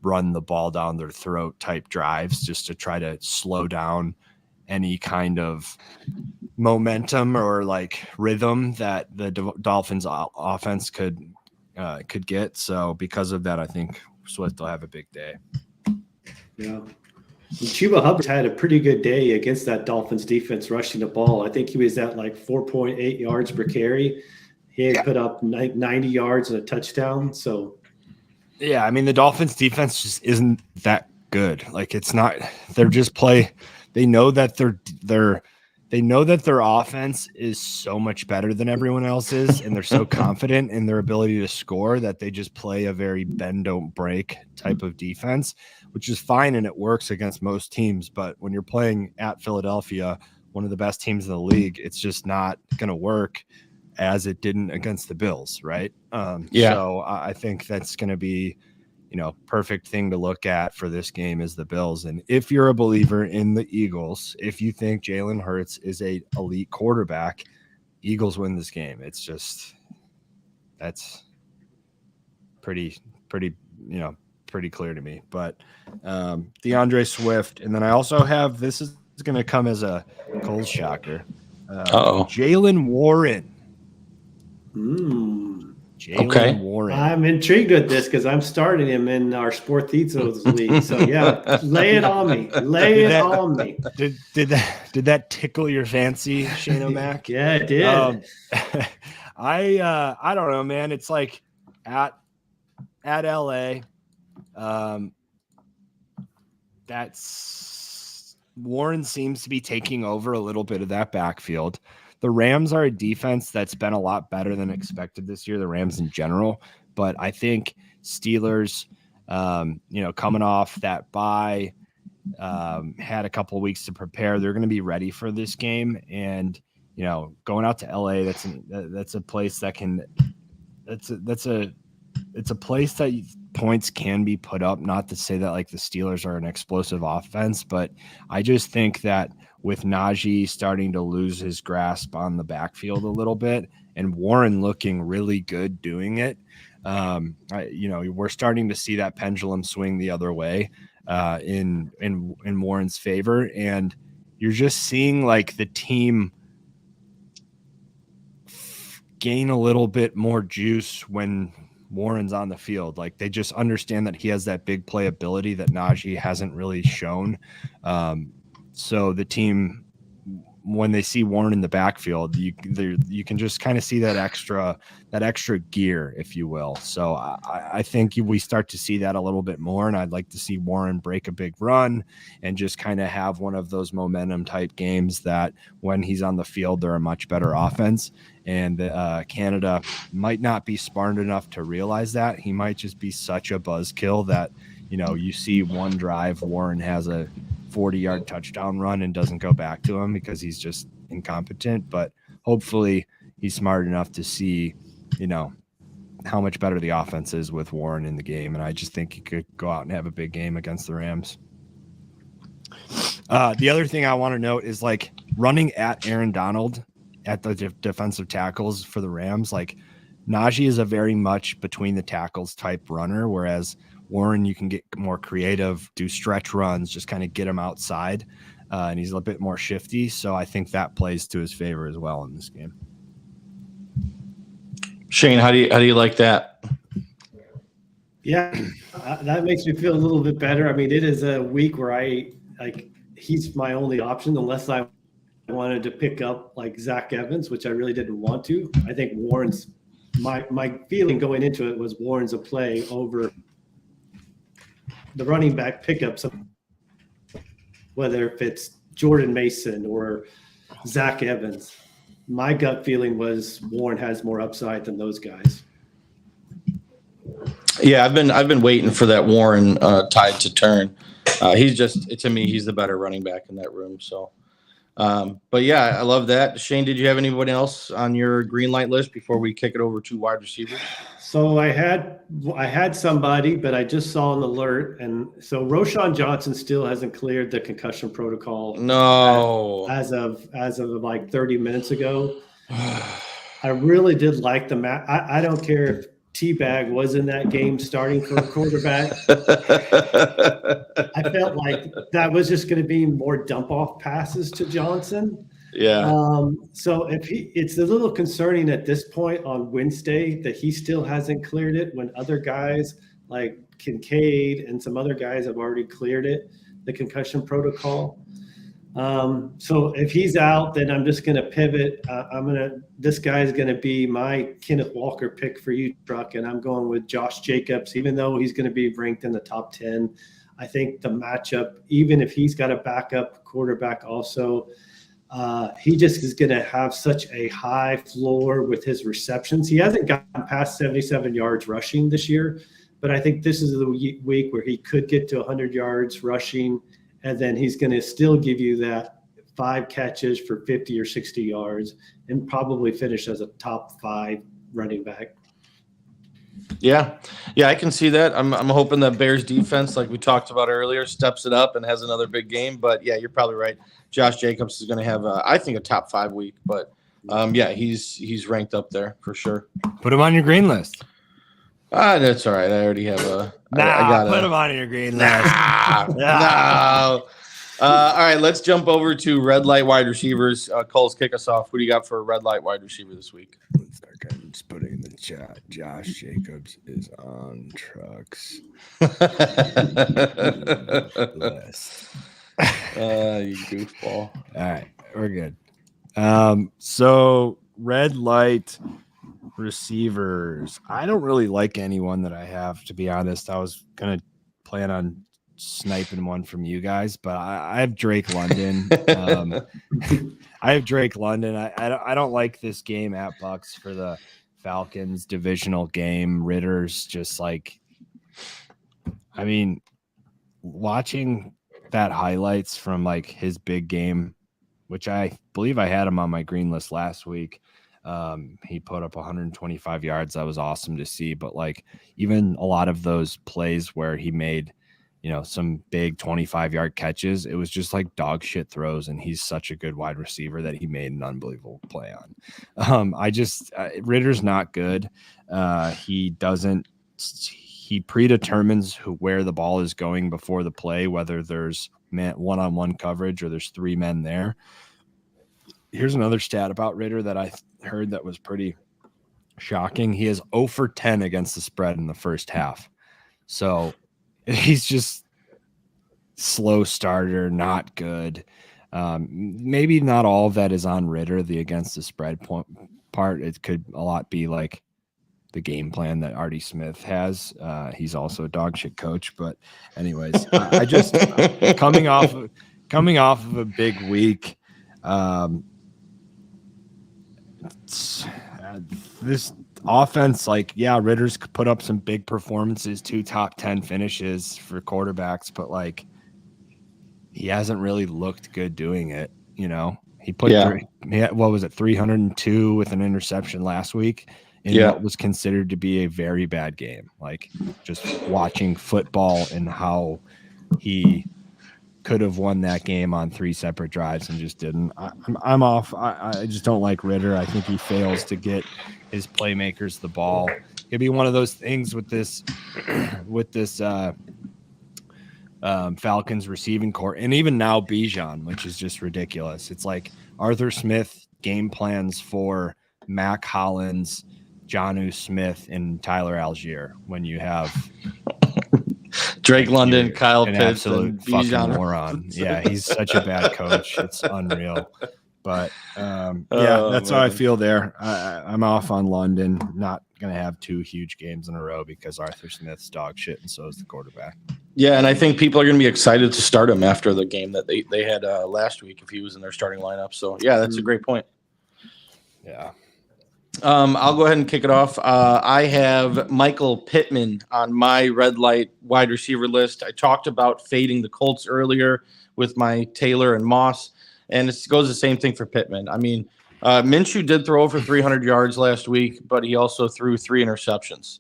run the ball down their throat type drives just to try to slow down any kind of momentum or like rhythm that the Dolphins offense could get. So because of that, I think Swift will have a big day. Yeah. Chuba Hubbard had a pretty good day against that Dolphins defense rushing the ball. I think he was at like 4.8 yards per carry. He had put up 90 yards and a touchdown. So yeah, I mean, the Dolphins defense just isn't that good. Like it's not, they're just they know that they know that their offense is so much better than everyone else's, and they're so confident in their ability to score that they just play a very bend don't break type of defense, which is fine and it works against most teams. But when you're playing at Philadelphia, one of the best teams in the league, it's just not going to work as it didn't against the Bills, right? So I think that's going to be, perfect thing to look at for this game is the Bills. And if you're a believer in the Eagles, if you think Jalen Hurts is a elite quarterback, Eagles win this game. It's just, that's pretty clear to me. But DeAndre Swift, and then I also have, this is going to come as a cold shocker. Jaylen Warren. Jaylen Warren. I'm intrigued with this because I'm starting him in our Sportizos league. So yeah, lay it on me. On me. Did that tickle your fancy, Shane O'Mac? Yeah, it did. I don't know, man. It's like at LA. That's Warren seems to be taking over a little bit of that backfield. The Rams are a defense that's been a lot better than expected this year, the Rams in general. But I think Steelers, coming off that bye, had a couple of weeks to prepare. They're going to be ready for this game. And, going out to LA, that's a place that can – it's a place that points can be put up. Not to say that like the Steelers are an explosive offense, but I just think that with Najee starting to lose his grasp on the backfield a little bit and Warren looking really good doing it, we're starting to see that pendulum swing the other way in Warren's favor. And you're just seeing like the team gain a little bit more juice when Warren's on the field. Like they just understand that he has that big play ability that Najee hasn't really shown. So the team, when they see Warren in the backfield, you can just kind of see that extra gear, if you will. So I think we start to see that a little bit more, and I'd like to see Warren break a big run and just kind of have one of those momentum type games that when he's on the field, they're a much better offense. And Canada might not be smart enough to realize that. He might just be such a buzzkill that, you see one drive, Warren has a 40-yard touchdown run and doesn't go back to him because he's just incompetent. But hopefully he's smart enough to see, how much better the offense is with Warren in the game. And I just think he could go out and have a big game against the Rams. The other thing I want to note is like running at Aaron Donald at the defensive tackles for the Rams. Like Najee is a very much between the tackles type runner, whereas Warren, you can get more creative, do stretch runs, just kind of get him outside, and he's a bit more shifty. So I think that plays to his favor as well in this game. Shane, how do you like that? Yeah, that makes me feel a little bit better. I mean, it is a week where he's my only option unless I wanted to pick up like Zach Evans, which I really didn't want to. I think Warren's my feeling going into it was Warren's a play over the running back pickups, whether if it's Jordan Mason or Zach Evans. My gut feeling was Warren has more upside than those guys. Yeah, I've been waiting for that Warren tide to turn. He's just, to me, he's the better running back in that room. So, but yeah, I love that. Shane, did you have anybody else on your green light list before we kick it over to wide receivers? So I had somebody, but I just saw an alert, and so Roschon Johnson still hasn't cleared the concussion protocol. No, as of like 30 minutes ago. I really did like the match. I don't care if T-Bag was in that game starting for a quarterback. I felt like that was just going to be more dump off passes to Johnson. Yeah. So it's a little concerning at this point on Wednesday that he still hasn't cleared it when other guys like Kincaid and some other guys have already cleared it, the concussion protocol. So if he's out, then I'm just going to pivot. This guy's going to be my Kenneth Walker pick for you, Truck, and I'm going with Josh Jacobs, even though he's going to be ranked in the top 10. I think the matchup, even if he's got a backup quarterback also, he just is going to have such a high floor with his receptions. He hasn't gotten past 77 yards rushing this year, but I think this is the week where he could get to 100 yards rushing, and then he's going to still give you that 5 catches for 50 or 60 yards and probably finish as a top 5 running back. Yeah, I can see that. I'm hoping that Bears defense, like we talked about earlier, steps it up and has another big game. But yeah, you're probably right. Josh Jacobs is going to have, I think, a top 5 week. But yeah, he's ranked up there for sure. Put him on your green list. That's all right. I already have a. I got put him on your green list. No. All right, let's jump over to red light wide receivers. Coles, kick us off. Who do you got for a red light wide receiver this week? Just putting in the chat. Josh Jacobs is on Trucks list. You goofball. All right, we're good. So red light receivers. I don't really like anyone that I have, to be honest. I was gonna plan on sniping one from you guys, but I have Drake London. I don't like this game at Bucks for the Falcons divisional game. Ritter's just like, I mean, watching that highlights from like his big game, which I believe I had him on my green list last week. He put up 125 yards. That was awesome to see. But like even a lot of those plays where he made, some big 25-yard catches, it was just like dog shit throws. And he's such a good wide receiver that he made an unbelievable play on. Ritter's not good. He predetermines where the ball is going before the play, whether there's one-on-one coverage or there's 3 men there. Here's another stat about Ritter that I heard that was pretty Shocking. He is 0 for 10 against the spread in the first half. So he's just slow starter, not good. Maybe not all of that is on Ritter, the against the spread part. It could a lot be like the game plan that Artie Smith has. He's also a dog shit coach. But anyways, I just coming off of a big week. This offense, like, yeah, Ritter's put up some big performances, 2 top 10 finishes for quarterbacks, but like he hasn't really looked good doing it. You know, he put what was it, 302 with an interception last week in what was considered to be a very bad game. Like, just watching football and how he could have won that game on 3 separate drives and just didn't. I'm off. I just don't like Ritter. I think he fails to get his playmakers the ball. It'd be one of those things with this Falcons receiving core, and even now Bijan, which is just ridiculous. It's like Arthur Smith game plans for Mac Hollins, Jonnu Smith, and Tyler Algier when you have Drake London, Kyle Pitts, absolute and fucking Bijan. moron. Yeah, he's such a bad coach. It's unreal. But that's how I feel there. I'm off on London. Not going to have 2 huge games in a row because Arthur Smith's dog shit, and so is the quarterback. Yeah, and I think people are going to be excited to start him after the game that they had last week if he was in their starting lineup. So, yeah, that's a great point. Yeah. I'll go ahead and kick it off. I have Michael Pittman on my red light wide receiver list. I talked about fading the Colts earlier with my Taylor and Moss, and it goes the same thing for Pittman. I mean, Minshew did throw over 300 yards last week, but he also threw 3 interceptions.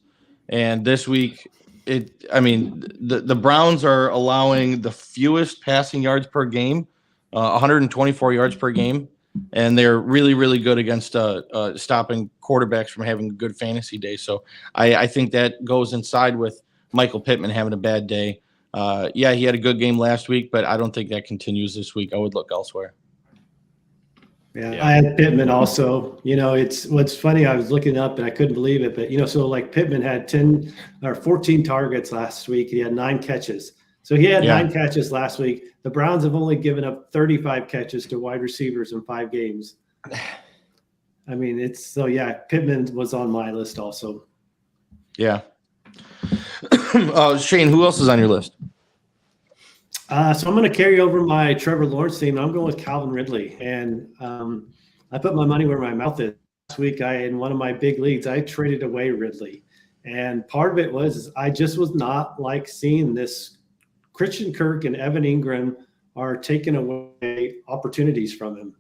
And this week, the Browns are allowing the fewest passing yards per game, 124 yards per game. And they're really, really good against stopping quarterbacks from having a good fantasy day. So I think that goes inside with Michael Pittman having a bad day. He had a good game last week, but I don't think that continues this week. I would look elsewhere. Yeah, I had Pittman also. You know, it's what's funny. I was looking up and I couldn't believe it, but so like Pittman had 10 or 14 targets last week. He had 9 catches. So he had 9 catches last week. The Browns have only given up 35 catches to wide receivers in 5 games. I mean, Pittman was on my list also. Yeah. Shane, who else is on your list? So I'm going to carry over my Trevor Lawrence team. I'm going with Calvin Ridley. And I put my money where my mouth is. Last week, in one of my big leagues, I traded away Ridley. And part of it was I just was not like seeing this. Christian Kirk and Evan Ingram are taking away opportunities from him.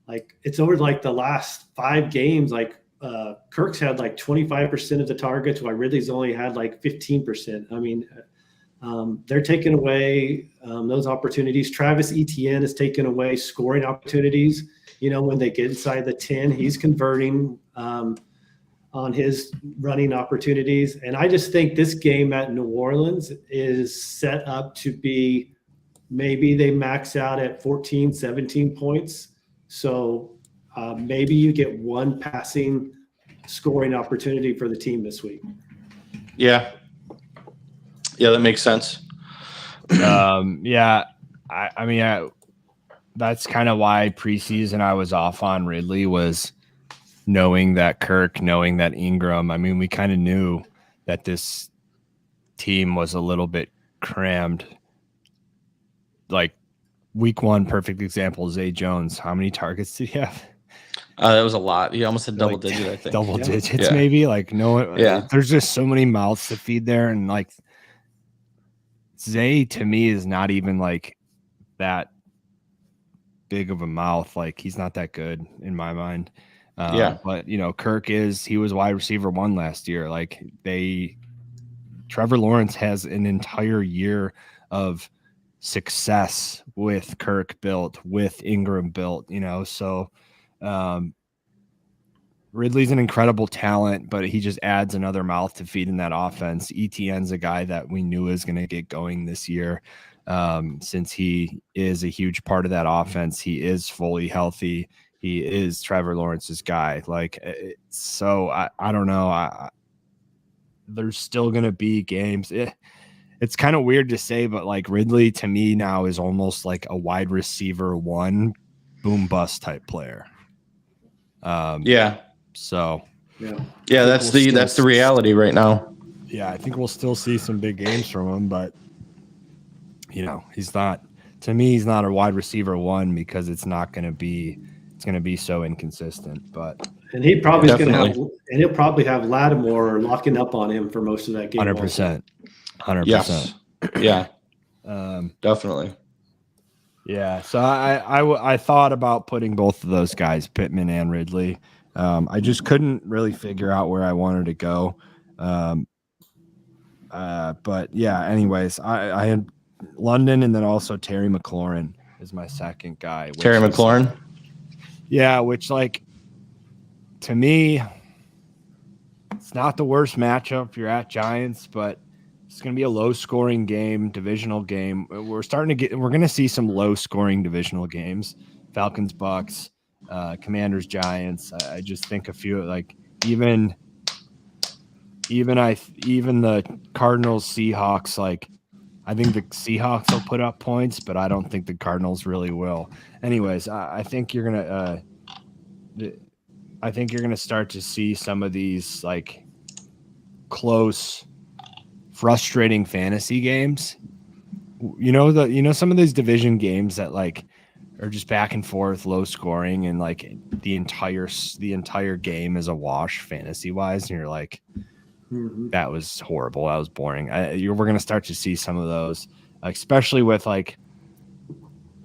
Like, it's over like the last 5 games, like Kirk's had like 25% of the targets while Ridley's only had like 15%. I mean, they're taking away those opportunities. Travis Etienne is taking away scoring opportunities. When they get inside the 10, he's converting on his running opportunities. And I just think this game at New Orleans is set up to be, maybe they max out at 14, 17 points. So maybe you get 1 passing scoring opportunity for the team this week. Yeah, that makes sense. I mean, that's kind of why preseason I was off on Ridley, was knowing that Kirk, knowing that Ingram. I mean, we kind of knew that this team was a little bit crammed. Like week 1, perfect example, Zay Jones. How many targets did he have? That was a lot. He almost had double digit, I think. Double digits, maybe. Like, no, there's just so many mouths to feed there. And like, Zay to me is not even like that big of a mouth. Like, he's not that good in my mind. But Kirk he was wide receiver 1 last year. Like, Trevor Lawrence has an entire year of success with Kirk built, with Ingram built, so Ridley's an incredible talent, but he just adds another mouth to feed in that offense. Etienne's a guy that we knew is going to get going this year. Since he is a huge part of that offense, he is fully healthy. he is Trevor Lawrence's guy. Like, so I don't know. There's still going to be games. It's kind of weird to say, but like Ridley to me now is almost like a wide receiver 1 boom bust type player. So that's the reality right now. Yeah, I think we'll still see some big games from him, but he's not. To me, he's not a wide receiver 1 because it's going to be so inconsistent. But and he'll probably have Lattimore locking up on him for most of that game. 100%. Yes. Yeah. Definitely. Yeah. So I thought about putting both of those guys, Pittman and Ridley. I just couldn't really figure out where I wanted to go. But yeah, anyways, I had London, and then also Terry McLaurin is my second guy. Terry McLaurin? Yeah, which, like, to me, it's not the worst matchup. You're at Giants, but it's going to be a low-scoring game, divisional game. We're going to see some low-scoring divisional games. Falcons, Bucks, Commanders, Giants. I just think a few, like, even the Cardinals, Seahawks, like, I think the Seahawks will put up points, but I don't think the Cardinals really will. Anyways, I think you're gonna start to see some of these like close, frustrating fantasy games. Some of these division games that like are just back and forth, low scoring, and like the entire game is a wash fantasy wise, and you're like, that was horrible. That was boring. We're going to start to see some of those, especially with like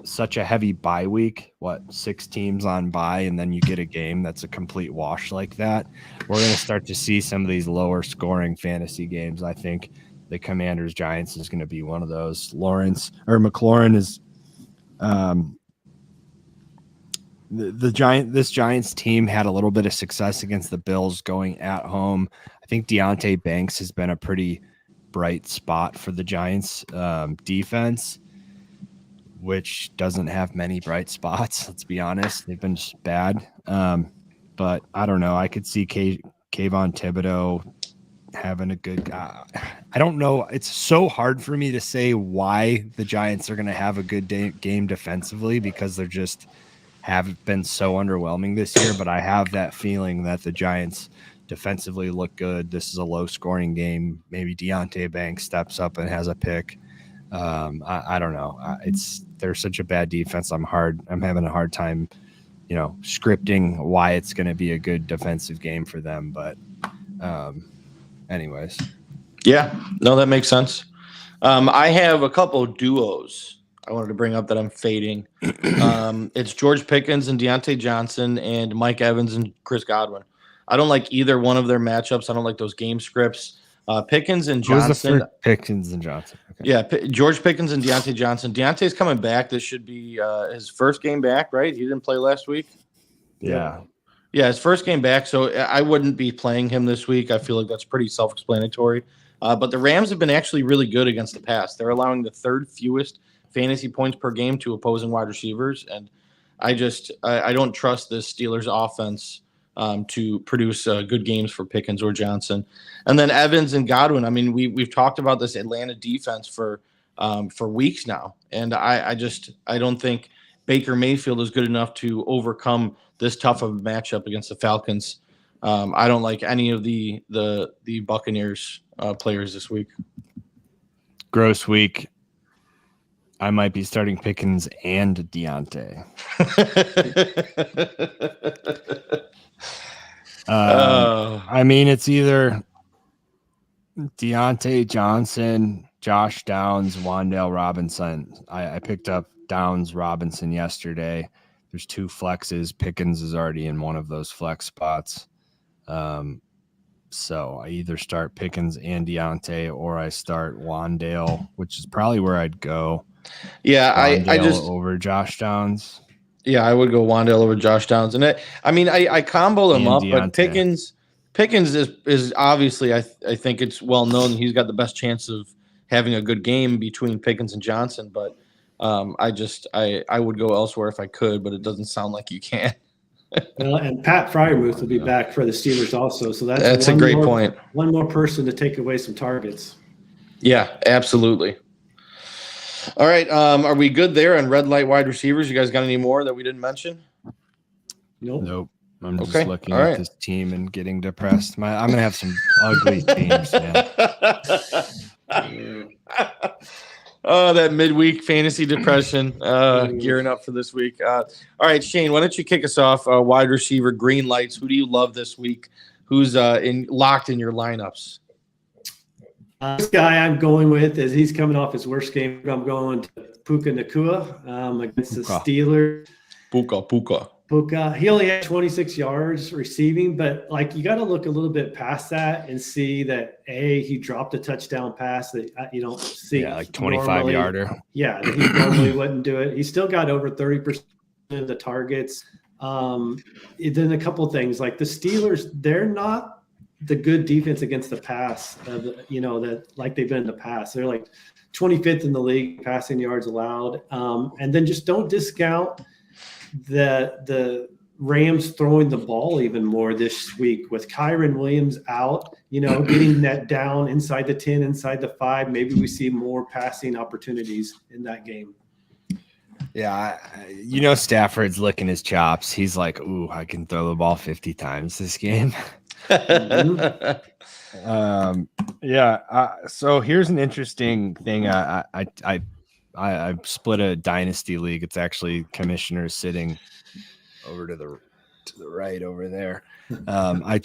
such a heavy bye week. 6 teams on bye, and then you get a game that's a complete wash like that. We're going to start to see some of these lower scoring fantasy games. I think the Commanders Giants is going to be one of those. McLaurin is this Giants team had a little bit of success against the Bills going at home. I think Deonte Banks has been a pretty bright spot for the Giants defense, which doesn't have many bright spots. Let's be honest. They've been just bad. But I don't know. I could see Kayvon Thibodeau having a good I don't know. It's so hard for me to say why the Giants are going to have a good game defensively because they're just have been so underwhelming this year. But I have that feeling that the Giants defensively look good. This is a low-scoring game. Maybe Deonte Banks steps up and has a pick. I don't know. They're such a bad defense. I'm having a hard time, scripting why it's going to be a good defensive game for them. But, anyways. Yeah, no, that makes sense. I have a couple duos I wanted to bring up that I'm fading. It's George Pickens and Deontay Johnson and Mike Evans and Chris Godwin. I don't like either one of their matchups. I don't like those game scripts. Pickens and Johnson. Pickens and Johnson. Okay. Yeah, George Pickens and Deontay Johnson. Deontay's coming back. This should be his first game back, right? He didn't play last week. Yeah. Yeah, his first game back. So I wouldn't be playing him this week. I feel like that's pretty self-explanatory. But the Rams have been actually really good against the pass. They're allowing the third fewest fantasy points per game to opposing wide receivers. And I don't trust this Steelers offense to produce good games for Pickens or Johnson. And then Evans and Godwin. I mean, we've talked about this Atlanta defense for weeks now. And I don't think Baker Mayfield is good enough to overcome this tough of a matchup against the Falcons. I don't like any of the Buccaneers players this week. Gross week. I might be starting Pickens and Deontay. I mean, it's either Deontay Johnson, Josh Downs, Wan'Dale Robinson. I picked up Downs Robinson yesterday. There's 2 flexes. Pickens is already in one of those flex spots. So I either start Pickens and Deontay or I start Wan'Dale, which is probably where I'd go. Yeah, I just over Josh Downs. Yeah, I would go Wan'Dale over Josh Downs. And I combo them up, Deontay. But Pickens is obviously, I think it's well known he's got the best chance of having a good game between Pickens and Johnson. But I would go elsewhere if I could, but it doesn't sound like you can. Well, and Pat Fryermuth will be back for the Steelers also. So That's a great point. One more person to take away some targets. Yeah, absolutely. All right. Are we good there on red light wide receivers? You guys got any more that we didn't mention? Nope. I'm just Okay. looking All at right. this team and getting depressed. I'm gonna have some ugly teams, man. Oh, that midweek fantasy depression. Gearing up for this week. All right, Shane, why don't you kick us off? Wide receiver, green lights. Who do you love this week? Who's locked in your lineups? This guy I'm going with is he's coming off his worst game. I'm going to Puka Nacua against the Steelers. Puka. He only had 26 yards receiving, but like you got to look a little bit past that and see that he dropped a touchdown pass that you don't see. Yeah, like 25 yarder. Yeah, that he normally wouldn't do it. He still got over 30% of the targets. Then a couple of things like the Steelers, they're not the good defense against the pass. That like they've been in the past. They're like 25th in the league passing yards allowed. And then just don't discount the Rams throwing the ball even more this week with Kyren Williams out, getting that down inside the 10, inside the 5. Maybe we see more passing opportunities in that game. Yeah, Stafford's licking his chops. He's like, ooh, I can throw the ball 50 times this game. So here's an interesting thing. I split a dynasty league. It's actually commissioners sitting over to the right over there. I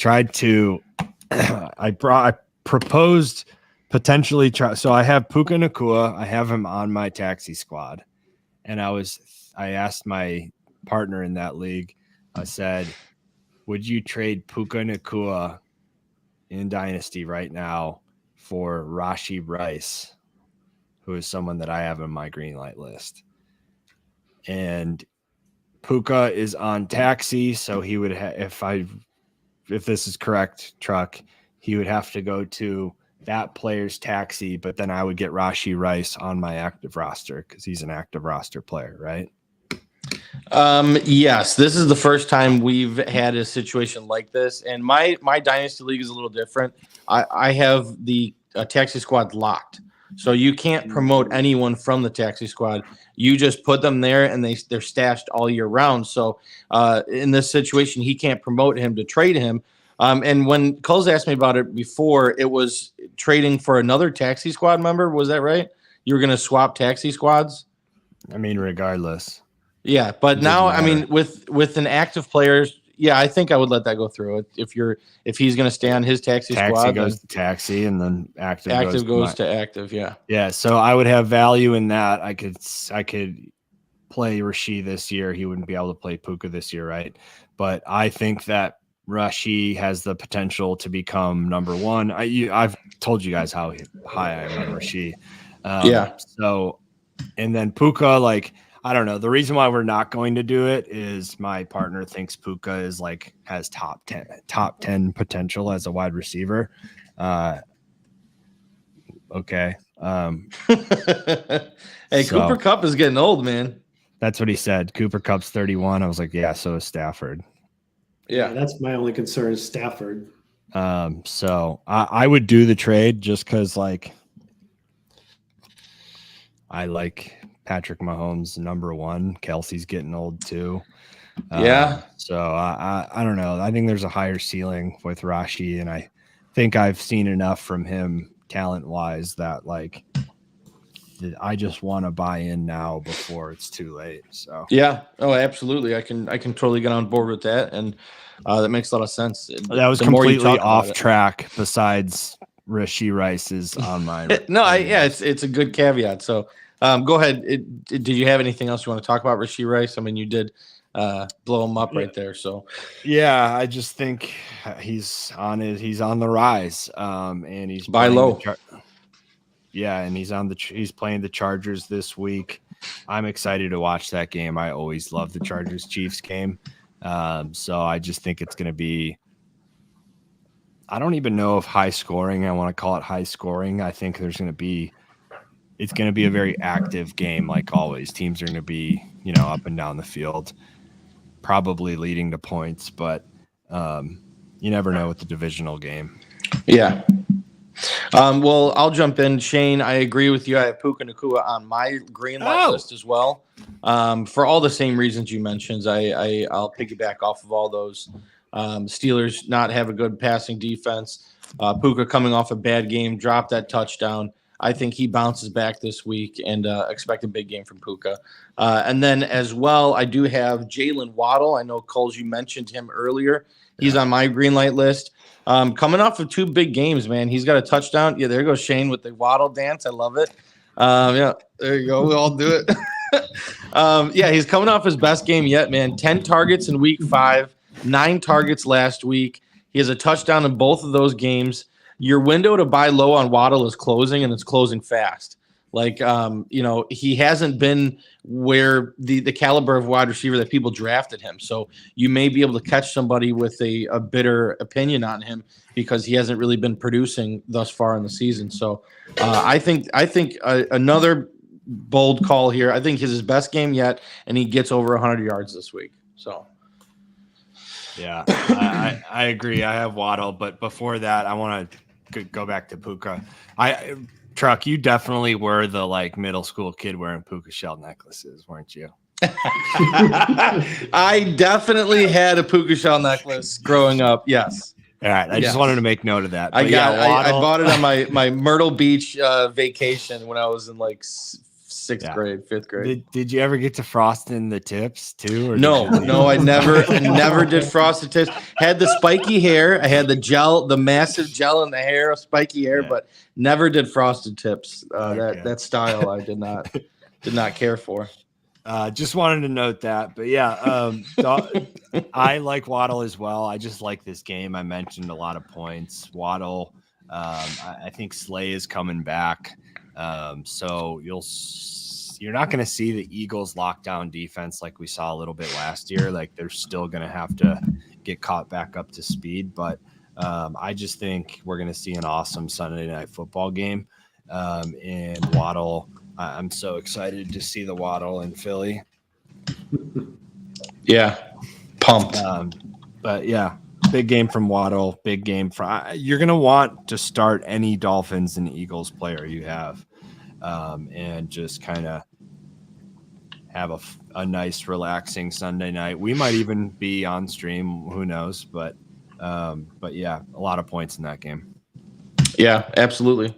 proposed potentially try. So I have Puka Nacua. I have him on my taxi squad. And I asked my partner in that league, I said, would you trade Puka Nacua in dynasty right now for Rashee Rice, who is someone that I have on my green light list? And Puka is on taxi, so he would if this is correct, Truck, he would have to go to that player's taxi, but then I would get Rashee Rice on my active roster because he's an active roster player, right? Yes, this is the first time we've had a situation like this, and my dynasty league is a little different. I have the taxi squad locked. So you can't promote anyone from the taxi squad. You just put them there, and they're stashed all year round. So in this situation, he can't promote him to trade him. And when Coles asked me about it before, it was trading for another taxi squad member. Was that right? You were going to swap taxi squads? I mean, regardless. Yeah, but now, I mean, with an active player, yeah, I think I would let that go through. If he's going to stay on his taxi squad, goes to taxi, and then active goes to active. Yeah, yeah. So I would have value in that. I could play Rashee this year. He wouldn't be able to play Puka this year, right? But I think that Rashee has the potential to become number one. I've told you guys how high I am on Rashee. Yeah. So, and then Puka, like, I don't know. The reason why we're not going to do it is my partner thinks Puka is has top 10 potential as a wide receiver. Okay. Hey, Cooper Kupp is getting old, man. That's what he said. Cooper Kupp's 31. I was like, yeah, so is Stafford. Yeah, that's my only concern is Stafford. So I would do the trade just because, like, I like Patrick Mahomes number one. Kelsey's getting old too. Yeah. So I don't know. I think there's a higher ceiling with Rashee, and I think I've seen enough from him talent wise that like I just want to buy in now before it's too late. So yeah. Oh, absolutely. I can totally get on board with that, and that makes a lot of sense. That was completely off track. Besides, Rashee Rice is on my it's a good caveat. So go ahead. Did you have anything else you want to talk about Rashee Rice? I mean, you did blow him up right there. So yeah, I just think he's on the rise. And he's buy low. And he's playing the Chargers this week. I'm excited to watch that game. I always love the Chargers Chiefs game. So I just think it's going to be, I don't even know if high scoring, I want to call it high scoring. I think it's going to be a very active game. Like always, teams are going to be, up and down the field. probably leading to points, but you never know with the divisional game. Yeah. Well, I'll jump in. Shane, I agree with you. I have Puka Nacua on my green light list as well. For all the same reasons you mentioned, I'll piggyback off of all those. Steelers not have a good passing defense. Puka coming off a bad game, dropped that touchdown. I think he bounces back this week and expect a big game from Puka. And then as well, I do have Jalen Waddle. I know, Coles, you mentioned him earlier. He's on my green light list. Coming off of 2 big games, man. He's got a touchdown. Yeah, there goes Shane with the Waddle dance. I love it. Yeah, there you go. We all do it. Yeah, he's coming off his best game yet, man. 10 targets in week 5, 9 targets last week. He has a touchdown in both of those games. Your window to buy low on Waddle is closing, and it's closing fast. Like, he hasn't been where the caliber of wide receiver that people drafted him. So you may be able to catch somebody with a bitter opinion on him because he hasn't really been producing thus far in the season. So I think another bold call here. I think his best game yet, and he gets over 100 yards this week. So. Yeah, I agree. I have Waddle, but before that, I want to go back to Puka. Truck, you definitely were the middle school kid wearing puka shell necklaces, weren't you? I definitely had a puka shell necklace growing up. Yes. All right. I just wanted to make note of that. But I bought it on my Myrtle Beach vacation when I was in 6th grade, 5th grade. Did you ever get to frosting the tips too? Or no, I never did frosted tips. Had the spiky hair. I had the massive gel in the hair, spiky hair, but never did frosted tips. That style I did not care for. Just wanted to note that, but yeah, I like Waddle as well. I just like this game. I mentioned a lot of points. Waddle, I think Slay is coming back. So you're not going to see the Eagles lockdown defense like we saw a little bit last year. Like they're still going to have to get caught back up to speed, but I just think we're going to see an awesome Sunday night football game. And Waddle, I'm so excited to see the Waddle in Philly. Yeah, pumped. But yeah, big game from Waddle. Big game from. You're gonna want to start any Dolphins and Eagles player you have, and just kind of have a nice, relaxing Sunday night. We might even be on stream. Who knows? But yeah, a lot of points in that game. Yeah, absolutely.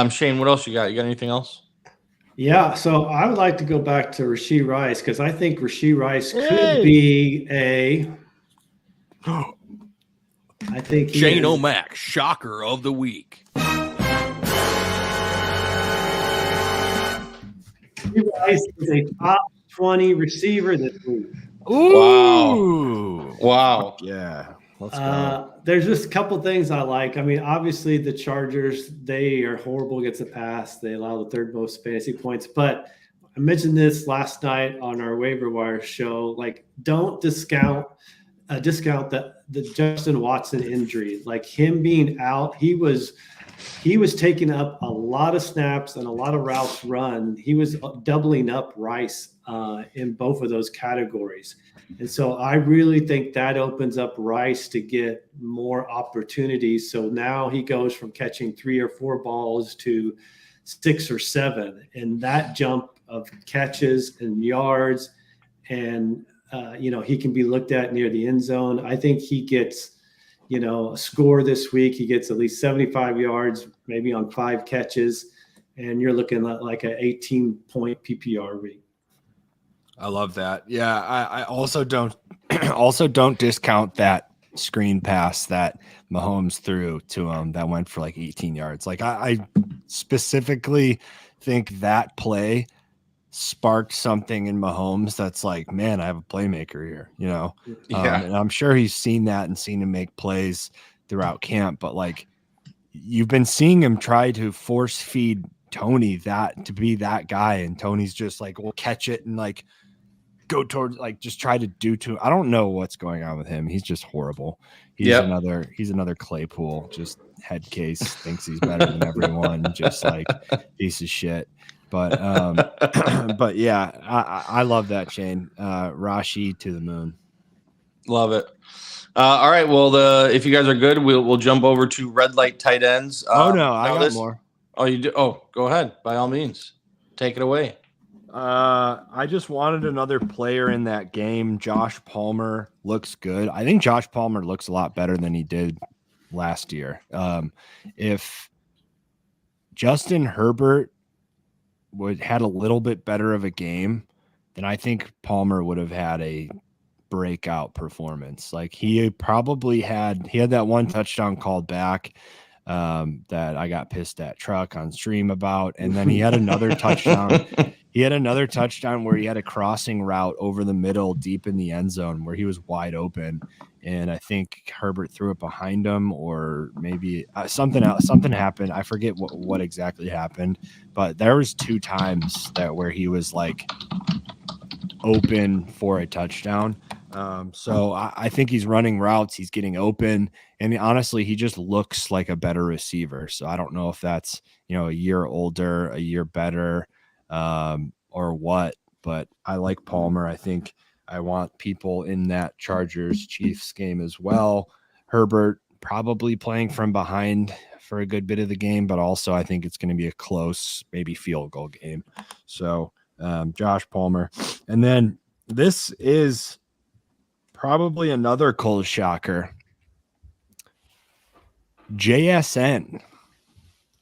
Shane, what else you got? You got anything else? Yeah, so I would like to go back to Rashee Rice because I think Rashee Rice could be I think Shane O'Mac, shocker of the week. Rashee Rice is a top 20 receiver this week. Ooh. Wow. Yeah. Let's go. There's just a couple things I like. I mean, obviously the Chargers, they are horrible against the pass. They allow the 3rd most fantasy points. But I mentioned this last night on our waiver wire show. Don't discount the Justin Watson injury. Like him being out, he was taking up a lot of snaps and a lot of routes run. He was doubling up Rice in both of those categories. And so I really think that opens up Rice to get more opportunities. So now he goes from catching 3 or 4 balls to 6 or 7. And that jump of catches and yards and, he can be looked at near the end zone. I think he gets, a score this week. He gets at least 75 yards, maybe on 5 catches. And you're looking at like an 18-point PPR week. I love that. Yeah, I also don't discount that screen pass that Mahomes threw to him that went for 18 yards. I specifically think that play sparked something in Mahomes that's man, I have a playmaker here, Yeah. And I'm sure he's seen that and seen him make plays throughout camp, but you've been seeing him try to force feed Tony that to be that guy, and Tony's just we'll catch it and go towards just try to do to. I don't know what's going on with him. He's just horrible. He's another Claypool, just head case, thinks he's better than everyone, just piece of shit. But but yeah, I love that, Shane. Rashi to the moon. Love it. All right. Well, if you guys are good, we'll jump over to red light tight ends. I got more. Oh, you do? Oh, go ahead. By all means, take it away. I just wanted another player in that game. Josh Palmer looks good. I think Josh Palmer looks a lot better than he did last year. If Justin Herbert had a little bit better of a game, then I think Palmer would have had a breakout performance. Like he had that one touchdown called back that I got pissed at Truck on stream about, and then he had another touchdown. He had another touchdown where he had a crossing route over the middle deep in the end zone where he was wide open, and I think Herbert threw it behind him, or maybe something happened. I forget what exactly happened, but there was 2 times where he was like open for a touchdown. So I think he's running routes, he's getting open, and honestly, he just looks like a better receiver. So I don't know if that's, a year older, a year better, or what, but I like Palmer. I think I want people in that Chargers Chiefs game as well. Herbert probably playing from behind for a good bit of the game, but also I think it's going to be a close, maybe field goal game. So Josh Palmer. And then this is probably another cold shocker. JSN.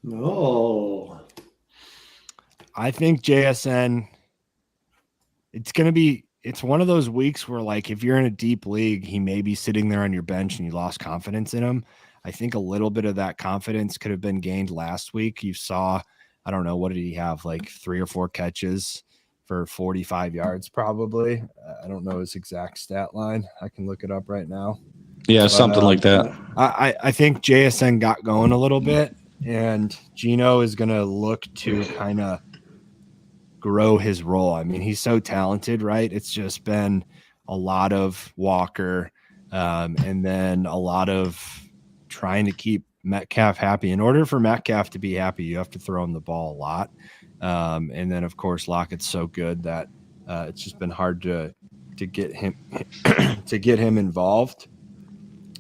Oh, I think JSN, it's one of those weeks where, like, if you're in a deep league, he may be sitting there on your bench and you lost confidence in him. I think a little bit of that confidence could have been gained last week. You saw, I don't know, what did he have? Like 3 or 4 catches for 45 yards, probably. I don't know his exact stat line. I can look it up right now. Yeah, but, something like that. I think JSN got going a little bit, and Gino is going to look to kind of grow his role. I mean, he's so talented, right? It's just been a lot of Walker, and then a lot of trying to keep Metcalf happy. In order for Metcalf to be happy, you have to throw him the ball a lot. And then, of course, Lockett's so good that it's just been hard to get him to get him involved.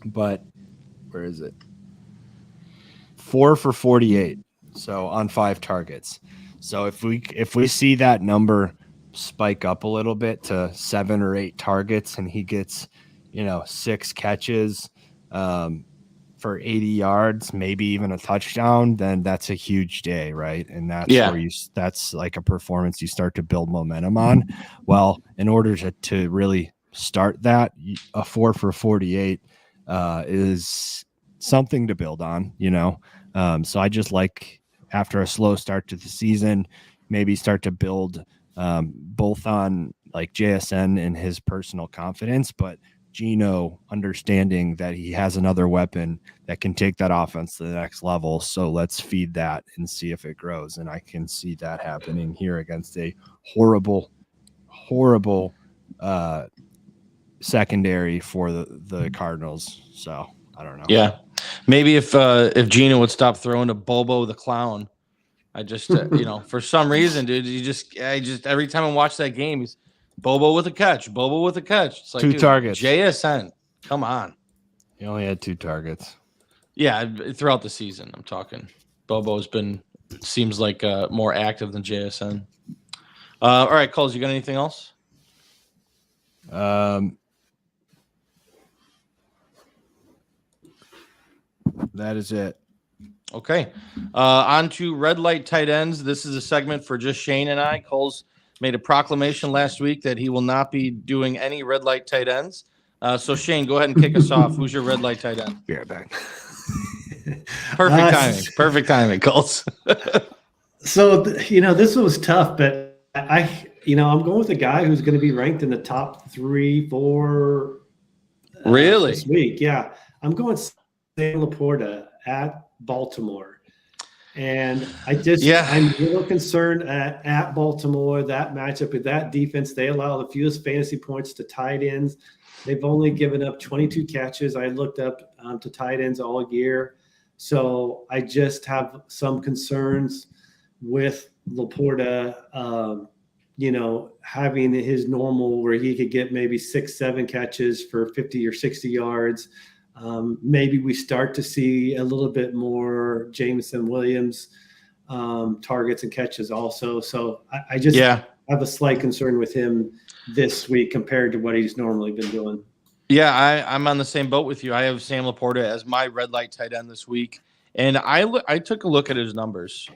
But where is it? 4 for 48, so on 5 targets. So if we see that number spike up a little bit to 7 or 8 targets, and he gets 6 catches for 80 yards, maybe even a touchdown, then that's a huge day, right? And that's where that's like a performance you start to build momentum on. Well, in order to really start that, a 4 for 48 is something to build on, so I just like, after a slow start to the season, maybe start to build both on like JSN and his personal confidence, but Gino understanding that he has another weapon that can take that offense to the next level. So let's feed that and see if it grows. And I can see that happening here against a horrible secondary for the Cardinals. So I don't know. Yeah. Maybe if Gino would stop throwing to Bobo the Clown. I just, for some reason, dude, I just every time I watch that game, he's Bobo with a catch. It's like 2 targets. JSN, come on. He only had 2 targets. Yeah, throughout the season, I'm talking. Bobo's seems like more active than JSN. All right, Coles, you got anything else? That is it. Okay. On to red light tight ends. This is a segment for just Shane and I. Coles made a proclamation last week that he will not be doing any red light tight ends. So Shane, go ahead and kick us off. Who's your red light tight end? Be right back. Perfect timing, Coles. So, this was tough, but I'm going with a guy who's going to be ranked in the top 3, 4 really this week. Yeah. I'm going Sam Laporta at Baltimore. And I'm a little concerned at Baltimore, that matchup with that defense. They allow the fewest fantasy points to tight ends. They've only given up 22 catches. I looked up to tight ends all year. So I just have some concerns with Laporta having his normal where he could get maybe 6-7 catches for 50 or 60 yards. Maybe we start to see a little bit more Jameson Williams targets and catches also. So I just have a slight concern with him this week compared to what he's normally been doing. Yeah, I'm on the same boat with you. I have Sam Laporta as my red light tight end this week, and I took a look at his numbers.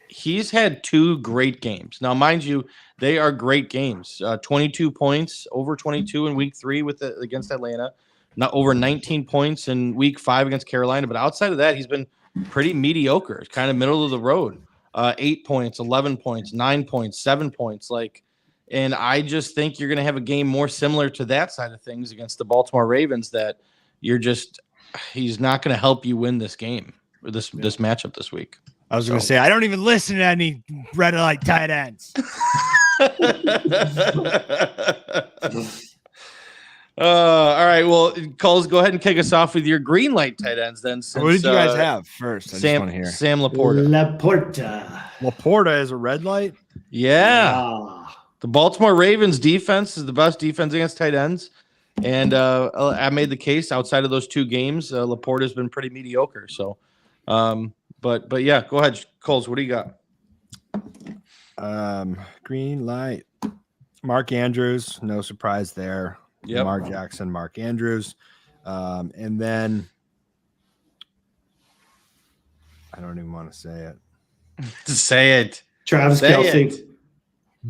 He's had 2 great games. Now, mind you, they are great games. 22 points, over 22 in week 3 against Atlanta. Not over 19 points in week 5 against Carolina. But outside of that, he's been pretty mediocre. It's kind of middle of the road. 8 points, 11 points, 9 points, 7 points. And I just think you're going to have a game more similar to that side of things against the Baltimore Ravens that he's not going to help you win this game or this matchup this week. I was going to say, I don't even listen to any red light tight ends. All right. Well, Coles, go ahead and kick us off with your green light tight ends then. What did you guys have first? I just want to hear. Sam Laporta. Laporta is a red light? Yeah. The Baltimore Ravens defense is the best defense against tight ends. And I made the case outside of those 2 games, Laporta has been pretty mediocre. So, but yeah, go ahead, Coles. What do you got? Green light. Mark Andrews, no surprise there. Yep. Mark Jackson, Mark Andrews. And then I don't even want to say it. Say it. Travis Kelce.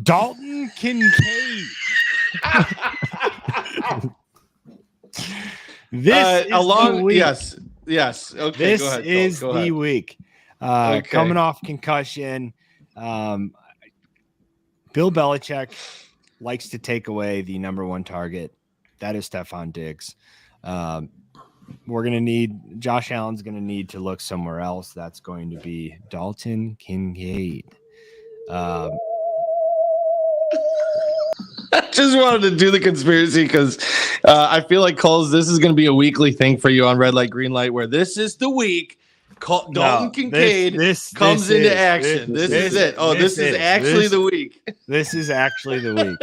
Dalton Kincaid. This is the week. Yes. Okay. This go ahead, is go the ahead. week. Okay. Coming off concussion. Bill Belichick likes to take away the number 1 target. That is Stephon Diggs. Josh Allen's going to need to look somewhere else. That's going to be Dalton Kincaid. I just wanted to do the conspiracy because I feel like, Coles, this is going to be a weekly thing for you on Red Light, Green Light, where this is the week Dalton Kincaid comes into action. This is it. Oh, this is actually the week. This is actually the week.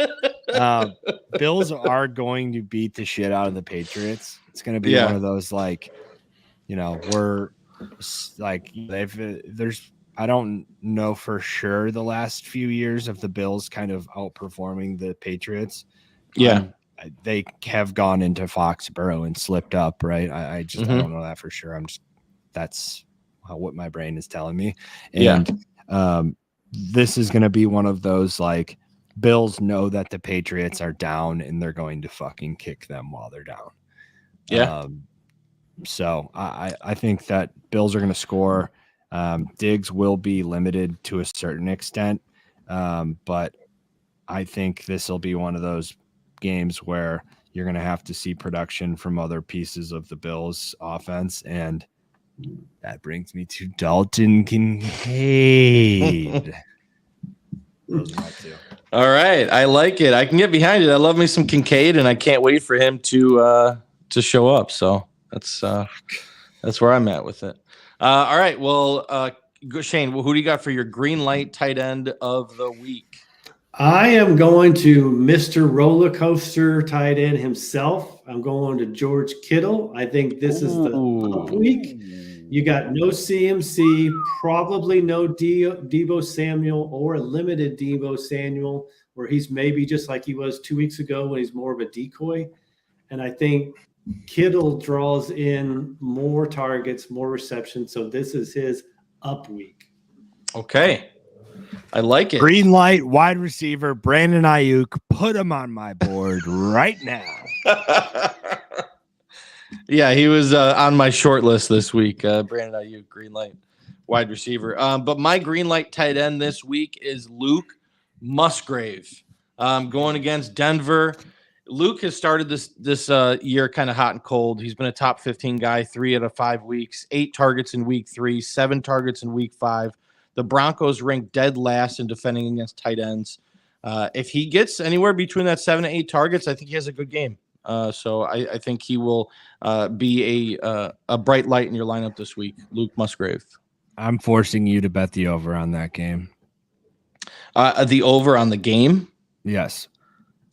Bills are going to beat the shit out of the Patriots. It's going to be one of those I don't know for sure the last few years of the Bills kind of outperforming the Patriots. Yeah. They have gone into Foxborough and slipped up, right? I don't know that for sure. That's what my brain is telling me. And this is going to be one of those Bills know that the Patriots are down and they're going to fucking kick them while they're down. Yeah. So I think that Bills are going to score. Diggs will be limited to a certain extent. But I think this will be one of those games where you're going to have to see production from other pieces of the Bills offense. And that brings me to Dalton Kincaid. Those are my 2. All right. I like it. I can get behind it. I love me some Kincaid, and I can't wait for him to show up. So that's where I'm at with it. All right. Well, Shane, who do you got for your green light tight end of the week? I am going to Mr. Roller Coaster tight end himself. I'm going to George Kittle. I think this is the up week. You got no CMC, probably no Deebo Samuel, or a limited Deebo Samuel, where he's maybe just like he was 2 weeks ago when he's more of a decoy. And I think Kittle draws in more targets, more receptions. So this is his up week. Okay. I like it. Green light, wide receiver, Brandon Ayuk. Put him on my board right now. Yeah, he was on my short list this week. Brandon Ayuk, green light, wide receiver. But my green light tight end this week is Luke Musgrave. Going against Denver. Luke has started this year kind of hot and cold. He's been a top 15 guy 3 out of 5 weeks, 8 targets in week 3, 7 targets in week 5. The Broncos ranked dead last in defending against tight ends. If he gets anywhere between that 7 to 8 targets, I think he has a good game. So I think he will be a bright light in your lineup this week, Luke Musgrave. I'm forcing you to bet the over on that game. The over on the game? Yes.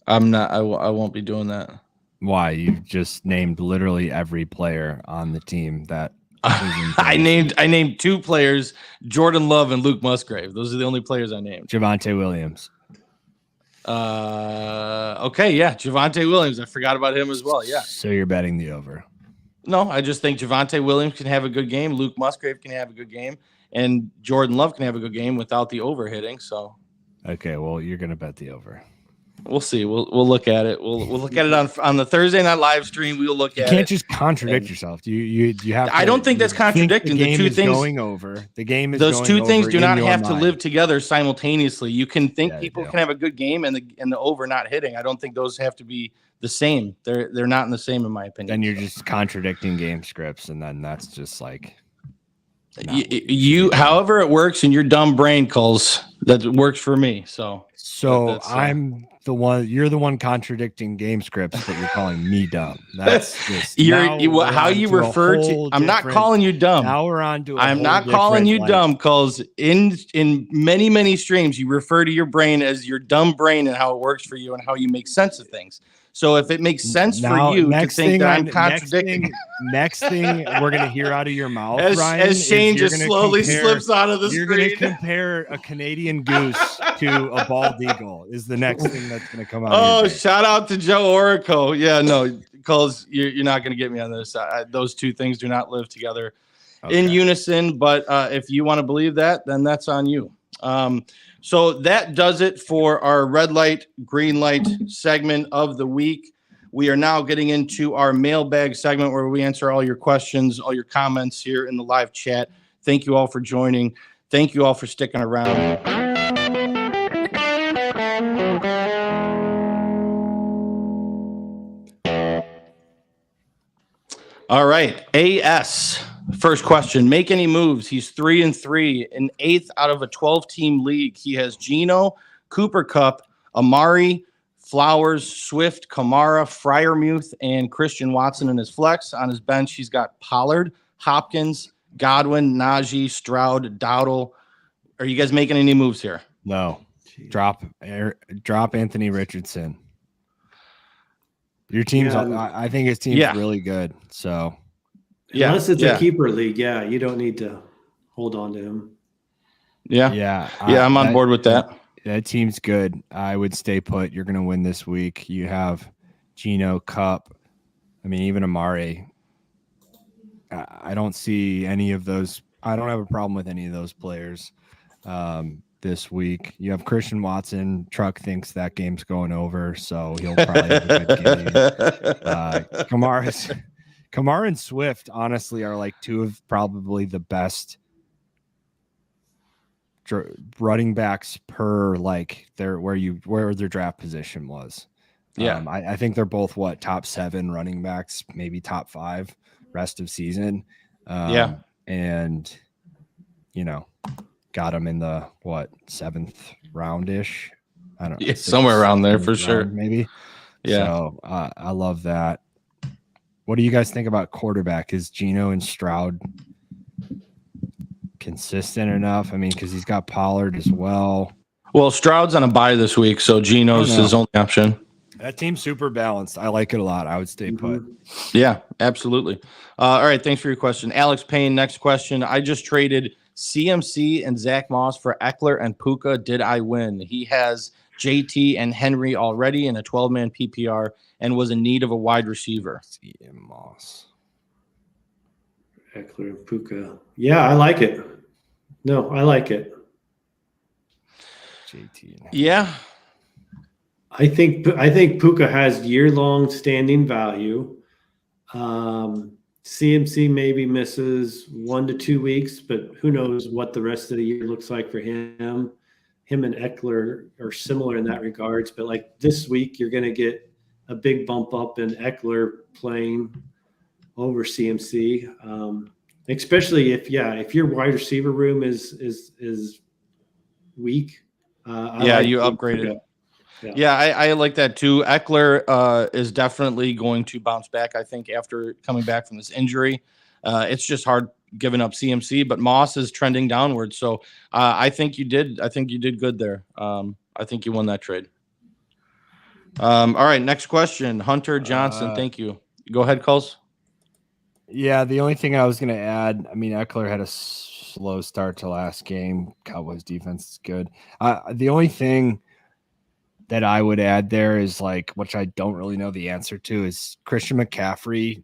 I'm not. I won't be doing that. Why? You just named literally every player on the team that. I named 2 players, Jordan Love and Luke Musgrave. Those are the only players I named. Javonte Williams. Okay, yeah, Javonte Williams. I forgot about him as well. Yeah. So you're betting the over. No, I just think Javonte Williams can have a good game. Luke Musgrave can have a good game, and Jordan Love can have a good game without the over hitting. So. Okay, well, you're gonna bet the over. We'll see. We'll look at it. We'll look at it on the Thursday night live stream. We'll look at it. You can't just contradict yourself. You have. I don't think that's contradicting. The two things going over. The game is those going two things over do not in have your to mind. live together simultaneously. You can think Yeah, people they do. can have a good game and the over not hitting. I don't think those have to be the same. They're not in the same in my opinion. Then you're just contradicting game scripts, and then that's just like. However it works in your dumb brain, calls that works for me. So I'm the one. You're the one contradicting game scripts, but you're calling me dumb. That's just how you refer to. I'm not calling you dumb. Now we're on to. I'm not calling you dumb, because in many streams you refer to your brain as your dumb brain and how it works for you and how you make sense of things. So if it makes sense for you to think that I'm contradicting, next thing we're gonna hear out of your mouth, Ryan, as Shane just slowly slips out of the you're screen. You're gonna compare a Canadian goose to a bald eagle. Is the next thing that's gonna come out. Oh, shout out to Joe Orico. Yeah, no, because you're not gonna get me on this. Those two things do not live together in unison. But if you want to believe that, then that's on you. So that does it for our red light, green light segment of the week. We are now getting into our mailbag segment where we answer all your questions, all your comments here in the live chat. Thank you all for joining. Thank you all for sticking around. All right, AS. First question, make any moves? He's 3-3 in 8th out of a 12-team league. He has Geno, Cooper Kupp, Amari, Flowers, Swift, Kamara, Freiermuth, and Christian Watson in his flex. On his bench, he's got Pollard, Hopkins, Godwin, Najee, Stroud, Dowdle. Are you guys making any moves here? No. Drop Anthony Richardson. Your team's, I think his team's really good. So. Unless it's a keeper league, you don't need to hold on to him. Yeah, I'm on board with that. That team's good. I would stay put. You're going to win this week. You have Geno, Kupp. I mean, even Amari. I don't see any of those. I don't have a problem with any of those players this week. You have Christian Watson. Truck thinks that game's going over, so he'll probably have a good game. Kamara and Swift, honestly, are like two of probably the best running backs per where their draft position was. I think they're both top 7 running backs, maybe top 5 rest of season. And got them in the 7th roundish. I don't know, somewhere around there for sure, maybe. So I love that. What do you guys think about quarterback? Is Geno and Stroud consistent enough? I mean, because he's got Pollard as well. Well, Stroud's on a bye this week, so Geno's his only option. That team's super balanced. I like it a lot. I would stay put. Yeah, absolutely. All right, thanks for your question. Alex Payne, next question. I just traded CMC and Zach Moss for Eckler and Puka. Did I win? He has JT and Henry already in a 12-man PPR and was in need of a wide receiver. Moss, Eckler and Puka. Yeah, I like it. No, I like it. JT. Yeah. I think Puka has year-long standing value. CMC maybe misses 1 to 2 weeks, but who knows what the rest of the year looks like for him. Him and Eckler are similar in that regards, but like this week, you're going to get a big bump up in Eckler playing over CMC, especially if your wide receiver room is weak. You upgraded. Yeah, I like that too. Eckler is definitely going to bounce back, I think, after coming back from this injury. It's just hard giving up CMC, but Moss is trending downward. So I think you did. I think you did good there. I think you won that trade. All right, next question. Hunter Johnson, thank you. Go ahead, Coles. Yeah, the only thing I was going to add, I mean, Eckler had a slow start to last game. Cowboys defense is good. The only thing that I would add there is like, which I don't really know the answer to, is Christian McCaffrey.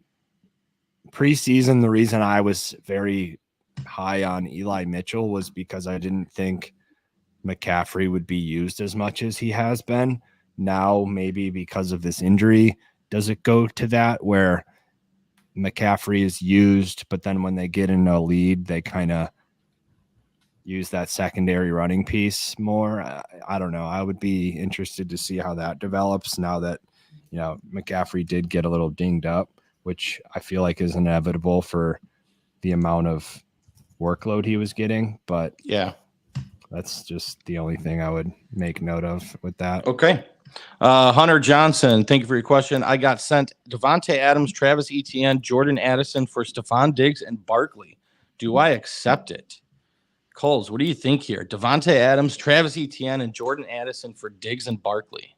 Preseason, the reason I was very high on Eli Mitchell was because I didn't think McCaffrey would be used as much as he has been. Now, maybe because of this injury, does it go to that where McCaffrey is used, but then when they get in a lead, they kind of use that secondary running piece more? I don't know. I would be interested to see how that develops now that, McCaffrey did get a little dinged up, which I feel like is inevitable for the amount of workload he was getting. But yeah, that's just the only thing I would make note of with that. Okay. Hunter Johnson, thank you for your question. I got sent Devontae Adams, Travis Etienne, Jordan Addison for Stephon Diggs and Barkley. Do I accept it? Coles, what do you think here? Devontae Adams, Travis Etienne, and Jordan Addison for Diggs and Barkley.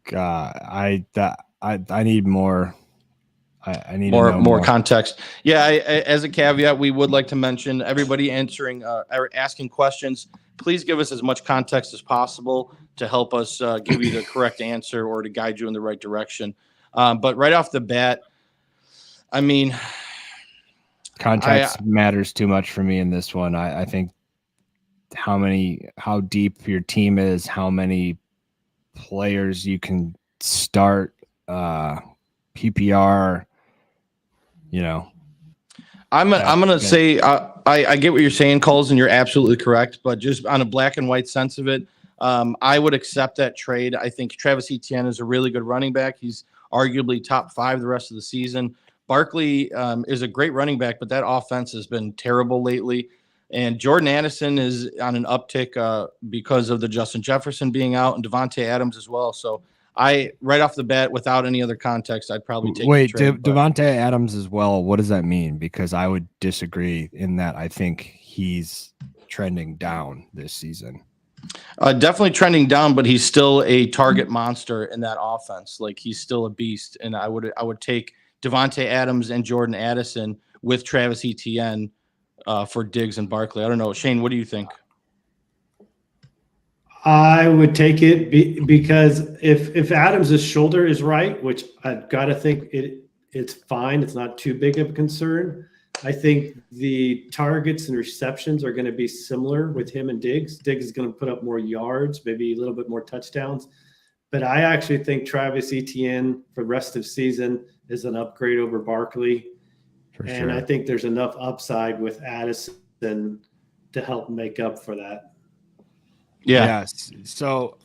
God, I need more. I need more context. Yeah, as a caveat, we would like to mention everybody asking questions. Please give us as much context as possible to help us give you the correct answer or to guide you in the right direction. But right off the bat, I mean, context matters too much for me in this one. I think how deep your team is, how many players you can start, PPR. I'm gonna say I get what you're saying, Coles, and you're absolutely correct. But just on a black and white sense of it, I would accept that trade. I think Travis Etienne is a really good running back. He's arguably top 5 the rest of the season. Barkley is a great running back, but that offense has been terrible lately. And Jordan Addison is on an uptick because of the Justin Jefferson being out and Devontae Adams as well. So right off the bat, without any other context, I'd probably take the trade. Devontae Adams as well. What does that mean? Because I would disagree in that I think he's trending down this season. Definitely trending down, but he's still a target monster in that offense. Like, he's still a beast. And I would take Devontae Adams and Jordan Addison with Travis Etienne for Diggs and Barkley. I don't know. Shane, what do you think? I would take it because if Adams' shoulder is right, which I've got to think it's fine. It's not too big of a concern. I think the targets and receptions are going to be similar with him and Diggs. Diggs is going to put up more yards, maybe a little bit more touchdowns. But I actually think Travis Etienne for the rest of the season is an upgrade over Barkley. And I think there's enough upside with Addison to help make up for that. Yeah. Yes. So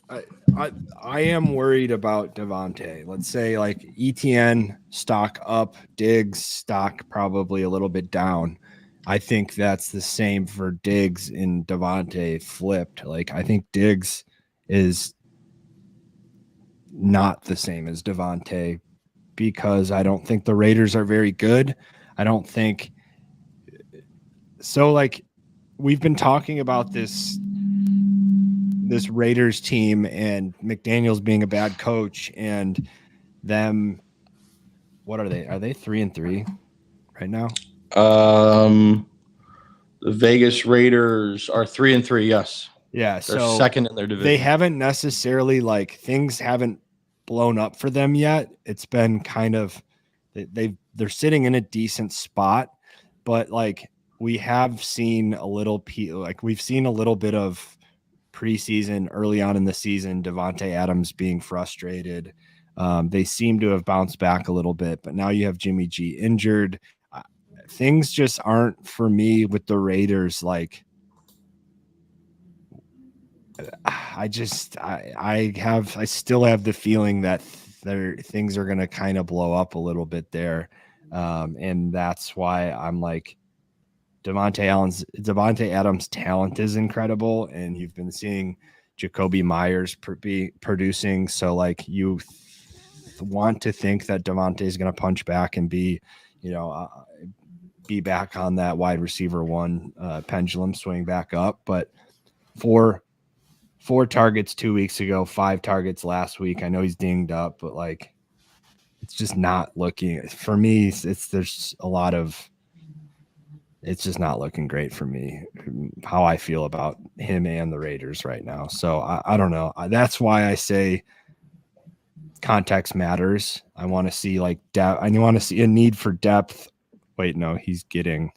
I am worried about Devontae. Let's say like ETN stock up, Diggs stock probably a little bit down. I think that's the same for Diggs and Devontae flipped. Like, I think Diggs is not the same as Devontae because I don't think the Raiders are very good. I don't think so. Like, we've been talking about this Raiders team and McDaniels being a bad coach and them. What are they? Are they 3-3 right now? The Vegas Raiders are 3-3. Yes. Yeah. They're so second in their division. They haven't necessarily things haven't blown up for them yet. It's been kind of, they're sitting in a decent spot, but we have seen a little, we've seen a little bit of preseason early on in the season, Devontae Adams being frustrated. They seem to have bounced back a little bit, but now you have Jimmy G injured. Things just aren't for me with the Raiders. I still have the feeling that things are going to kind of blow up a little bit there. And that's why I'm like, Devontae Adams' talent is incredible, and you've been seeing Jacoby Myers be producing. So you want to think that Devontae is going to punch back and be back on that wide receiver one pendulum, swing back up. But for 4 targets 2 weeks ago, 5 targets last week. I know he's dinged up, but like it's just not looking for me. There's a lot of it's just not looking great for me, how I feel about him and the Raiders right now. So I don't know. That's why I say context matters. I want to see like depth. I want to see a need for depth. Wait, no, he's getting.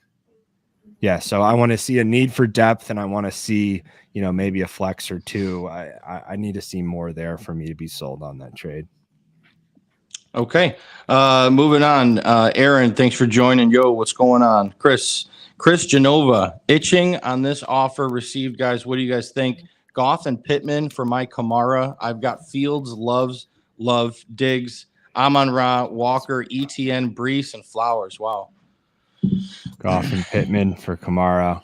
Yeah, so I want to see a need for depth, and I want to see, maybe a flex or two. I need to see more there for me to be sold on that trade. Okay, moving on. Aaron, thanks for joining. Yo, what's going on? Chris Genova, itching on this offer received, guys. What do you guys think? Goff and Pittman for my Kamara. I've got Fields, Love, Diggs, Amon-Ra, Walker, ETN, Brees, and Flowers. Wow. Goff and Pittman for Kamara.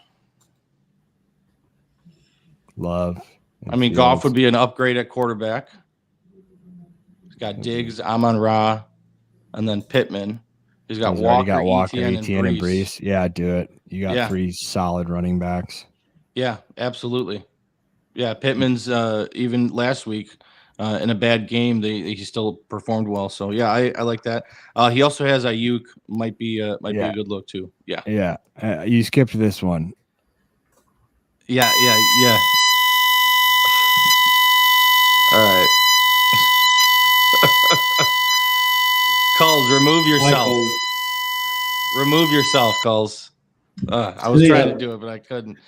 Love. I mean, Goff would be an upgrade at quarterback. He's got Diggs, Amon-Ra, and then Pittman. He's got Walker, ETN, and Brees. Yeah, do it. You got 3 solid running backs. Yeah, absolutely. Yeah, Pittman's even last week in a bad game, he still performed well. So yeah, I like that. He also has Ayuk, might be a good look too. Yeah. Yeah. You skipped this one. Yeah. All right. Culls, remove yourself. Remove yourself, Culls. I was trying to do it, but I couldn't.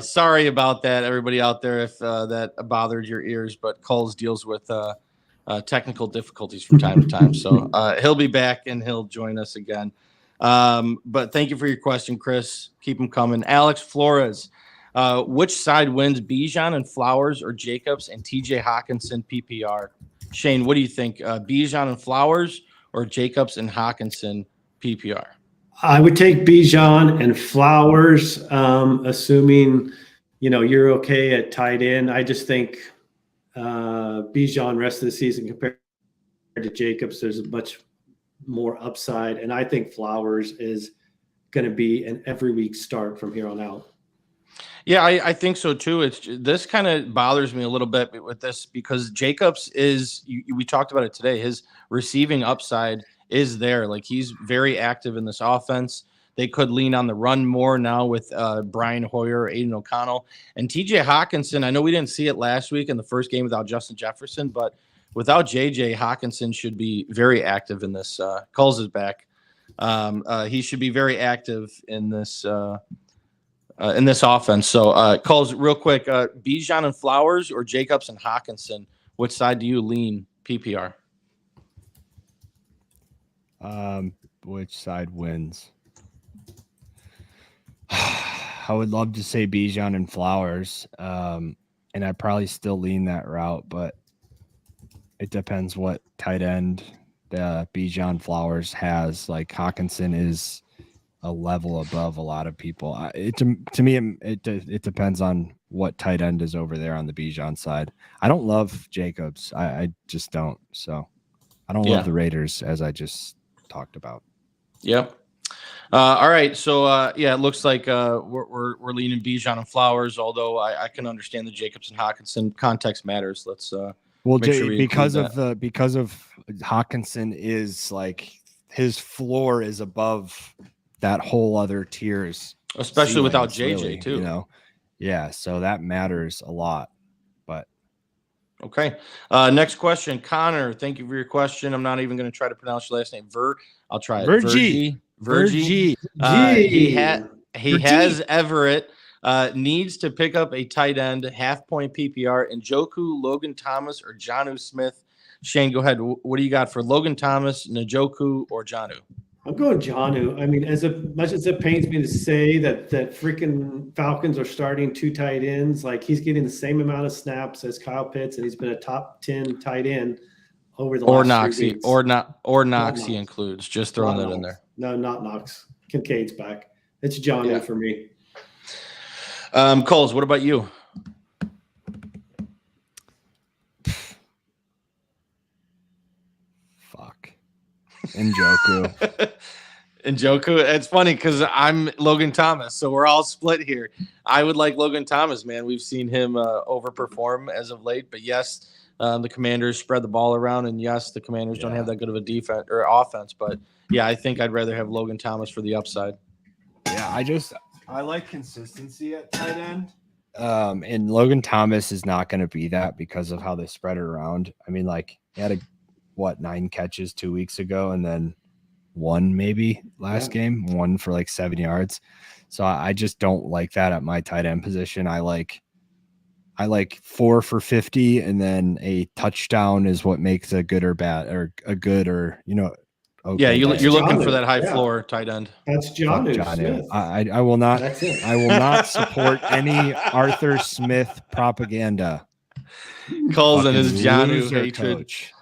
Sorry about that, everybody out there, if that bothered your ears. But Culls deals with technical difficulties from time to time, so he'll be back and he'll join us again. But thank you for your question, Chris. Keep them coming. Alex Flores, which side wins, Bijan and Flowers or Jacobs and TJ Hawkinson PPR? Shane, what do you think? Bijan and Flowers or Jacobs and Hawkinson PPR? I would take Bijan and Flowers, assuming, you're okay at tight end. I just think Bijan rest of the season compared to Jacobs, there's a much more upside. And I think Flowers is going to be an every week start from here on out. Yeah, I think so too. This kind of bothers me a little bit with this because Jacobs we talked about it today. His receiving upside is there. Like he's very active in this offense. They could lean on the run more now with Brian Hoyer, Aiden O'Connell, and TJ Hawkinson. I know we didn't see it last week in the first game without Justin Jefferson, but without JJ, Hawkinson should be very active in this. Culls is back. He should be very active in this offense. So Culls, real quick, Bijan and Flowers or Jacobs and Hawkinson, which side do you lean PPR? Which side wins? I would love to say Bijan and Flowers, and I probably still lean that route, but it depends what tight end Bijan Flowers has. Like Hawkinson is a level above a lot of people. To me, it depends on what tight end is over there on the Bijan side. I don't love Jacobs. I just don't. So I don't love the Raiders, as I just talked about. Yep. All right. So it looks like we're leaning Bijan and Flowers, although I can understand the Jacobs and Hawkinson. Context matters. Let's because of Hawkinson is like his floor is above that whole other tiers, especially without JJ really, too. Yeah, so that matters a lot. But okay. Next question, Connor. Thank you for your question. I'm not even going to try to pronounce your last name. I'll try it. Virgie. He has Everett. Needs to pick up a tight end, half-point PPR, Njoku, Logan Thomas, or Jonnu Smith. Shane, go ahead. What do you got for Logan Thomas, Njoku, or Jonnu? I'm going Jonnu. I mean, as much as it pains me to say that freaking Falcons are starting 2 tight ends, like he's getting the same amount of snaps as Kyle Pitts, and he's been a top 10 tight end over the last 3 weeks. Or Knox he includes. Just throwing that in there. No, not Knox. Kincaid's back. It's Jonnu for me. Culls, what about you? Fuck. Njoku. Njoku. It's funny because I'm Logan Thomas, so we're all split here. I would like Logan Thomas, man. We've seen him overperform as of late, but yes, the Commanders spread the ball around, and yes, the Commanders don't have that good of a defense or offense. But yeah, I think I'd rather have Logan Thomas for the upside. Yeah, I like consistency at tight end. And Logan Thomas is not going to be that because of how they spread it around. I mean, like he had 9 catches 2 weeks ago, and then one maybe last game, one for like 7 yards. So I just don't like that at my tight end position. I like 4 for 50, and then a touchdown is what makes a good or bad or a good or okay. Yeah, you're looking for that high floor tight end. That's Jonnu Smith. I will not. That's it. I will not support any Arthur Smith propaganda. Colson is Jonnu hatred. Coach.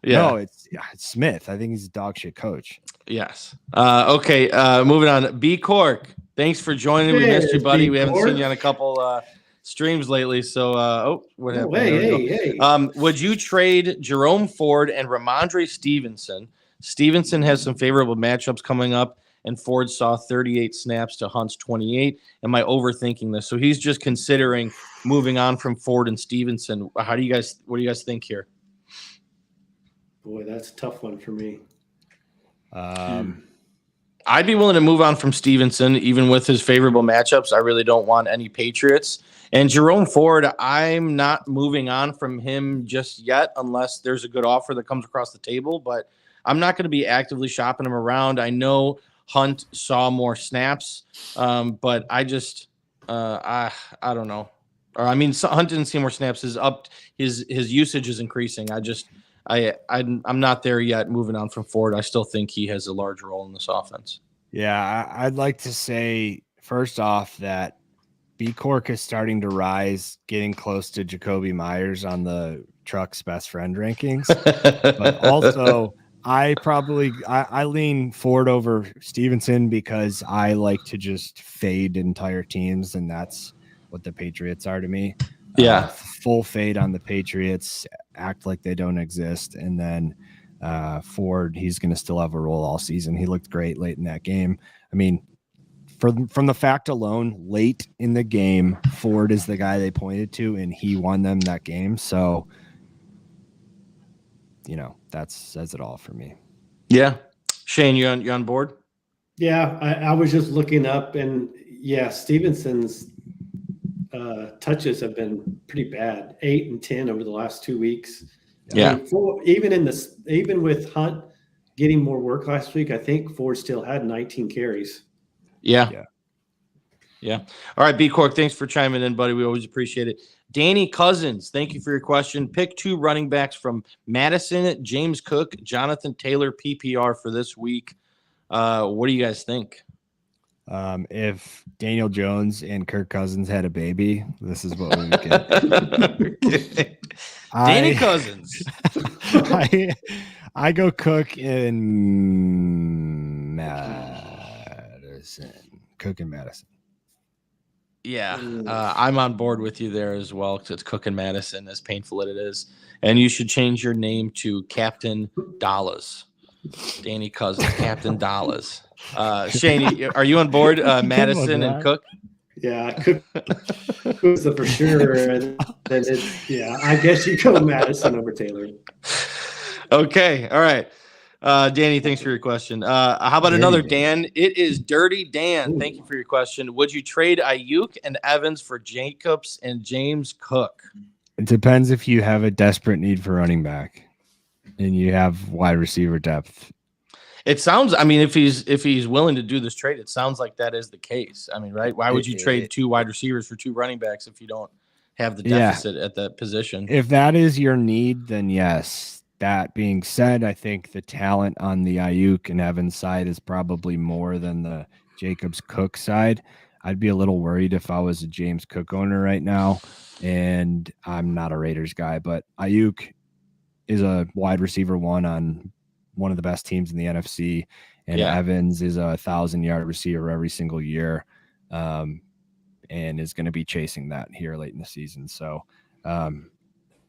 Yeah. No, it's Smith. I think he's a dog shit coach. Yes. Okay. Moving on. B Cork. Thanks for joining. We missed you, buddy. We haven't seen you on a couple streams lately. So, what happened? Hey. Would you trade Jerome Ford and Ramondre Stevenson? Stevenson has some favorable matchups coming up, and Ford saw 38 snaps to Hunt's 28. Am I overthinking this? So he's just considering moving on from Ford and Stevenson. What do you guys think here? Boy, that's a tough one for me. I'd be willing to move on from Stevenson, even with his favorable matchups. I really don't want any Patriots. And Jerome Ford, I'm not moving on from him just yet unless there's a good offer that comes across the table. But I'm not going to be actively shopping him around. I know Hunt saw more snaps, but I just I don't know. Or I mean, Hunt didn't see more snaps. His usage is increasing. I'm not there yet. Moving on from Ford, I still think he has a large role in this offense. Yeah, I'd like to say first off that B Cork is starting to rise, getting close to Jacoby Myers on the Truck's best friend rankings. But also, I lean Ford over Stevenson because I like to just fade entire teams, and that's what the Patriots are to me. Yeah, full fade on the Patriots, act like they don't exist, and then Ford, he's going to still have a role all season. He looked great late in that game. I mean, from the fact alone, late in the game, Ford is the guy they pointed to, and he won them that game. So, that says it all for me. Yeah, Shane, you on board? Yeah, I was just looking up, and Stevenson's touches have been pretty bad, 8 and 10 over the last 2 weeks. Yeah, I mean, even with Hunt getting more work last week, I think Ford still had 19 carries. Yeah. All right, B Cork, thanks for chiming in, buddy. We always appreciate it. Danny Cousins, thank you for your question. Pick 2 running backs from Madison, James Cook, Jonathan Taylor, PPR for this week. What do you guys think? If Daniel Jones and Kirk Cousins had a baby, this is what we would get. Danny Cousins. I go Cook in Madison. Cook in Madison. Yeah, I'm on board with you there as well because it's Cook and Madison, as painful as it is. And you should change your name to Captain Dollars. Danny Cousins, Captain Dollars. Shane, are you on board Madison and Cook? Yeah, Cook was the for sure. And I guess you go Madison over Taylor. Okay, all right. Danny, thanks for your question. How about another Dan? It is Dirty Dan. Ooh. Thank you for your question. Would you trade Ayuk and Evans for Jacobs and James Cook? It depends if you have a desperate need for running back and you have wide receiver depth. It sounds, I mean, if he's willing to do this trade, it sounds like that is the case. I mean, right? Why would you trade 2 wide receivers for 2 running backs if you don't have the deficit at that position? If that is your need, then yes. That being said, I think the talent on the Ayuk and Evans side is probably more than the Jacobs Cook side. I'd be a little worried if I was a James Cook owner right now, and I'm not a Raiders guy, but Ayuk is a wide receiver 1 on one of the best teams in the NFC, and Evans is a 1,000-yard receiver every single year, and is going to be chasing that here late in the season. So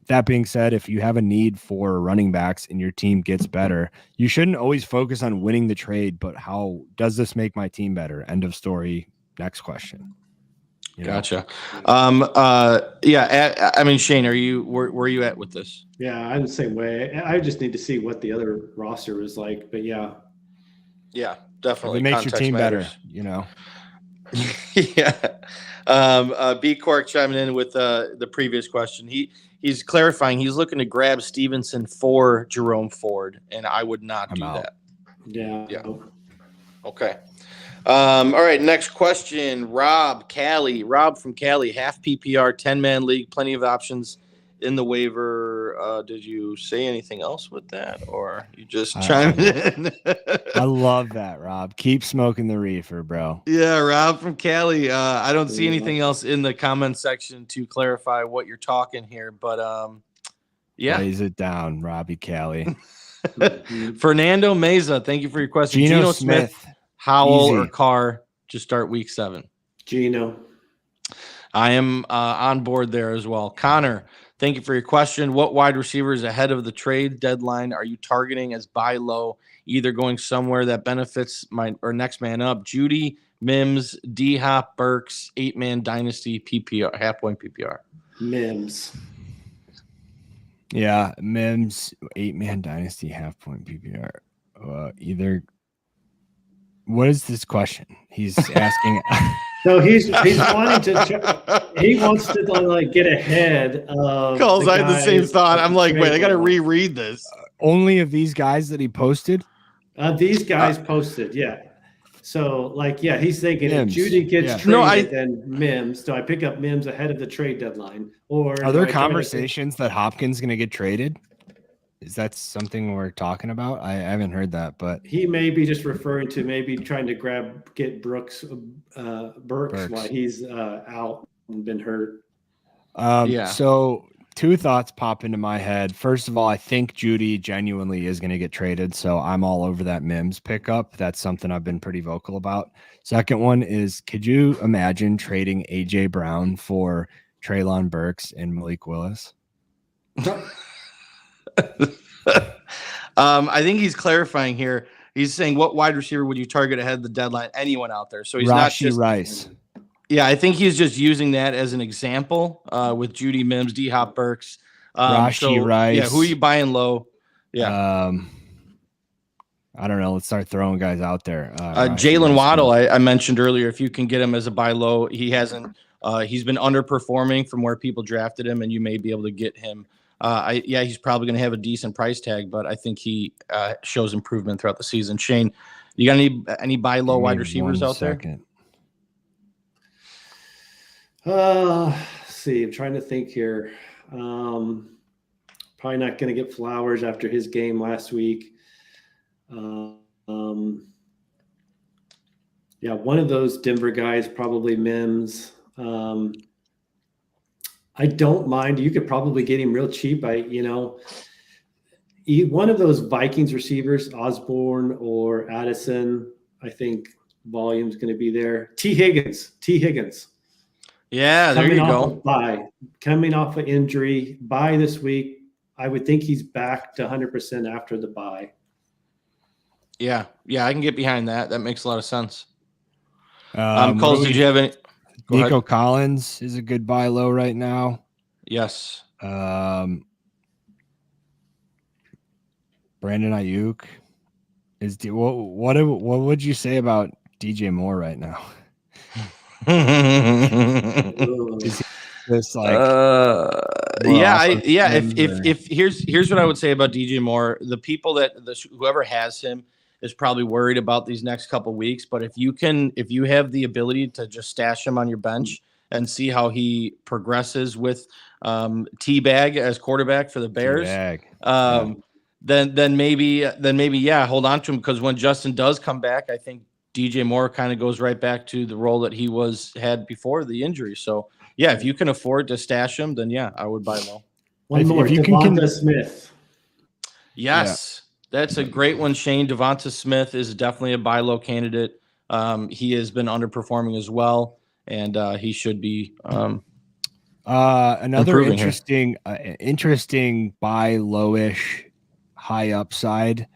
that being said, if you have a need for running backs and your team gets better, you shouldn't always focus on winning the trade, but how does this make my team better? End of story. Next question. Gotcha. Yeah. I mean, Shane, where are you at with this? Yeah, I'm the same way. I just need to see what the other roster was like, but yeah. Yeah, definitely. If it makes your team matters. better, Yeah. B Cork chiming in with the previous question. He's clarifying. He's looking to grab Stevenson for Jerome Ford, and I would not do that. Yeah. Okay. All right. Next question. Rob from Cali, half PPR, 10-man league, plenty of options in the waiver. Did you say anything else with that, or you just chimed in? I love that, Rob. Keep smoking the reefer, bro. Yeah, Rob from Cali. I don't see anything else in the comment section to clarify what you're talking here, but yeah. Lays it down, Robbie Cali. Fernando Meza, thank you for your question. Geno Smith, Howell, or Carr to start week 7? Geno. I am on board there as well. Connor, thank you for your question. What wide receivers ahead of the trade deadline are you targeting as buy low, either going somewhere that benefits or next man up? Judy, Mims, D-Hop, Burks, 8-man dynasty PPR, half-point PPR. Mims. Yeah, Mims, 8-man dynasty, half-point PPR. Either. What is this question? He's asking. So he's wanting to. He wants to like get ahead of. I had the same thought. I'm like, wait, I got to reread this. Only of these guys that he posted. These guys posted, yeah. So he's thinking Mims. If Judy gets traded, then Mims. Do I pick up Mims ahead of the trade deadline, or are there conversations that Hopkins going to get traded? Is that something we're talking about? I haven't heard that, but he may be just referring to maybe trying to get Burks while he's out and been hurt. So 2 thoughts pop into my head. First of all, I think Judy genuinely is going to get traded, so I'm all over that Mims pickup. That's something I've been pretty vocal about. Second one is, could you imagine trading AJ Brown for Treylon Burks and Malik Willis? I think he's clarifying here. He's saying, what wide receiver would you target ahead of the deadline? Anyone out there? So he's not just Rice. Yeah, I think he's just using that as an example with Judy, Mims, D-Hop, Burks. Rice. Yeah, who are you buying low? Yeah. I don't know. Let's start throwing guys out there. Jalen Waddle, I mentioned earlier. If you can get him as a buy low, he hasn't. He's been underperforming from where people drafted him, and you may be able to get him. He's probably going to have a decent price tag, but I think he shows improvement throughout the season. Shane, you got any buy low wide receivers out there? See, I'm trying to think here. Probably not going to get Flowers after his game last week. One of those Denver guys, probably Mims. I don't mind. You could probably get him real cheap. One of those Vikings receivers, Osborne or Addison, I think volume's going to be there. T. Higgins. Yeah, there you go. Coming off an injury, bye this week. I would think he's back to 100% after the bye. Yeah, I can get behind that. That makes a lot of sense. Coles, did you have any? Nico Collins is a good buy low right now. Yes. Brandon Ayuk is. What would you say about DJ Moore right now? This If here's what I would say about DJ Moore. The people whoever has him is probably worried about these next couple of weeks. But if you have the ability to just stash him on your bench and see how he progresses with T-Bag as quarterback for the Bears, then maybe hold on to him, because when Justin does come back, I think DJ Moore kind of goes right back to the role that he had before the injury. So yeah, if you can afford to stash him, then I would buy low. One more, Devonta Smith. Yes. Yeah. That's a great one, Shane. Devonta Smith is definitely a buy low candidate. He has been underperforming as well, and he should be. Another improving interesting buy lowish high upside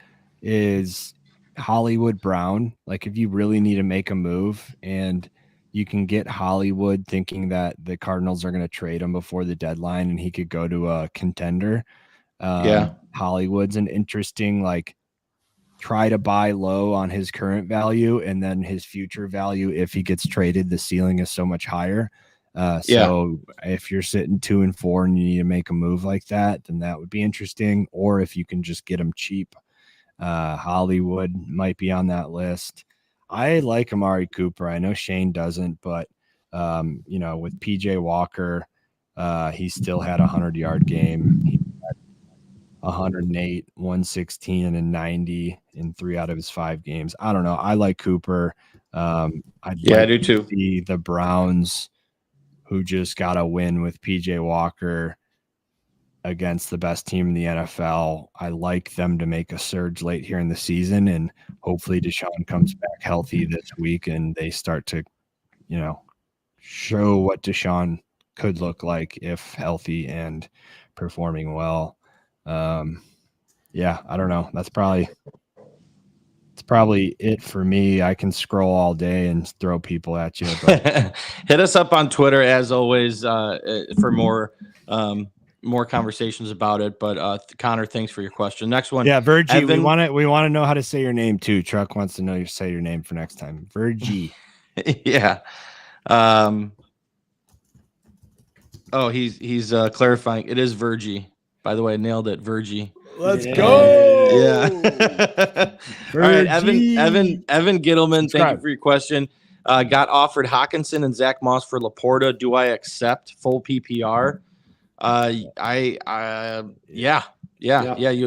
is Hollywood Brown. Like if you really need to make a move and you can get Hollywood thinking that the Cardinals are going to trade him before the deadline and he could go to a contender. Hollywood's an interesting, like, try to buy low on his current value and then his future value. If he gets traded, the ceiling is so much higher. So if you're sitting 2 and 4 and you need to make a move like that, then that would be interesting. Or if you can just get him cheap, Hollywood might be on that list. I like Amari Cooper. I know Shane doesn't, but with PJ Walker, he still had a 100-yard game. He had 108, 116, and 90 in 3 out of his 5 games. I don't know. I like Cooper. I do too. See the Browns, who just got a win with PJ Walker against the best team in the NFL. I like them to make a surge late here in the season, and hopefully Deshaun comes back healthy this week and they start to, show what Deshaun could look like if healthy and performing well. I don't know. It's probably it for me. I can scroll all day and throw people at you. But hit us up on Twitter as always for more conversations about it. But Connor, thanks for your question. Next one. Yeah, Virgie, we want to know how to say your name too. Truck wants to know say your name for next time. Virgie. Yeah. He's clarifying. It is Virgie. By the way, I nailed it. Virgie. Let's go. Yeah. All right, Evan Gittleman, thank you for your question. Got offered Hawkinson and Zach Moss for Laporta. Do I accept full PPR? You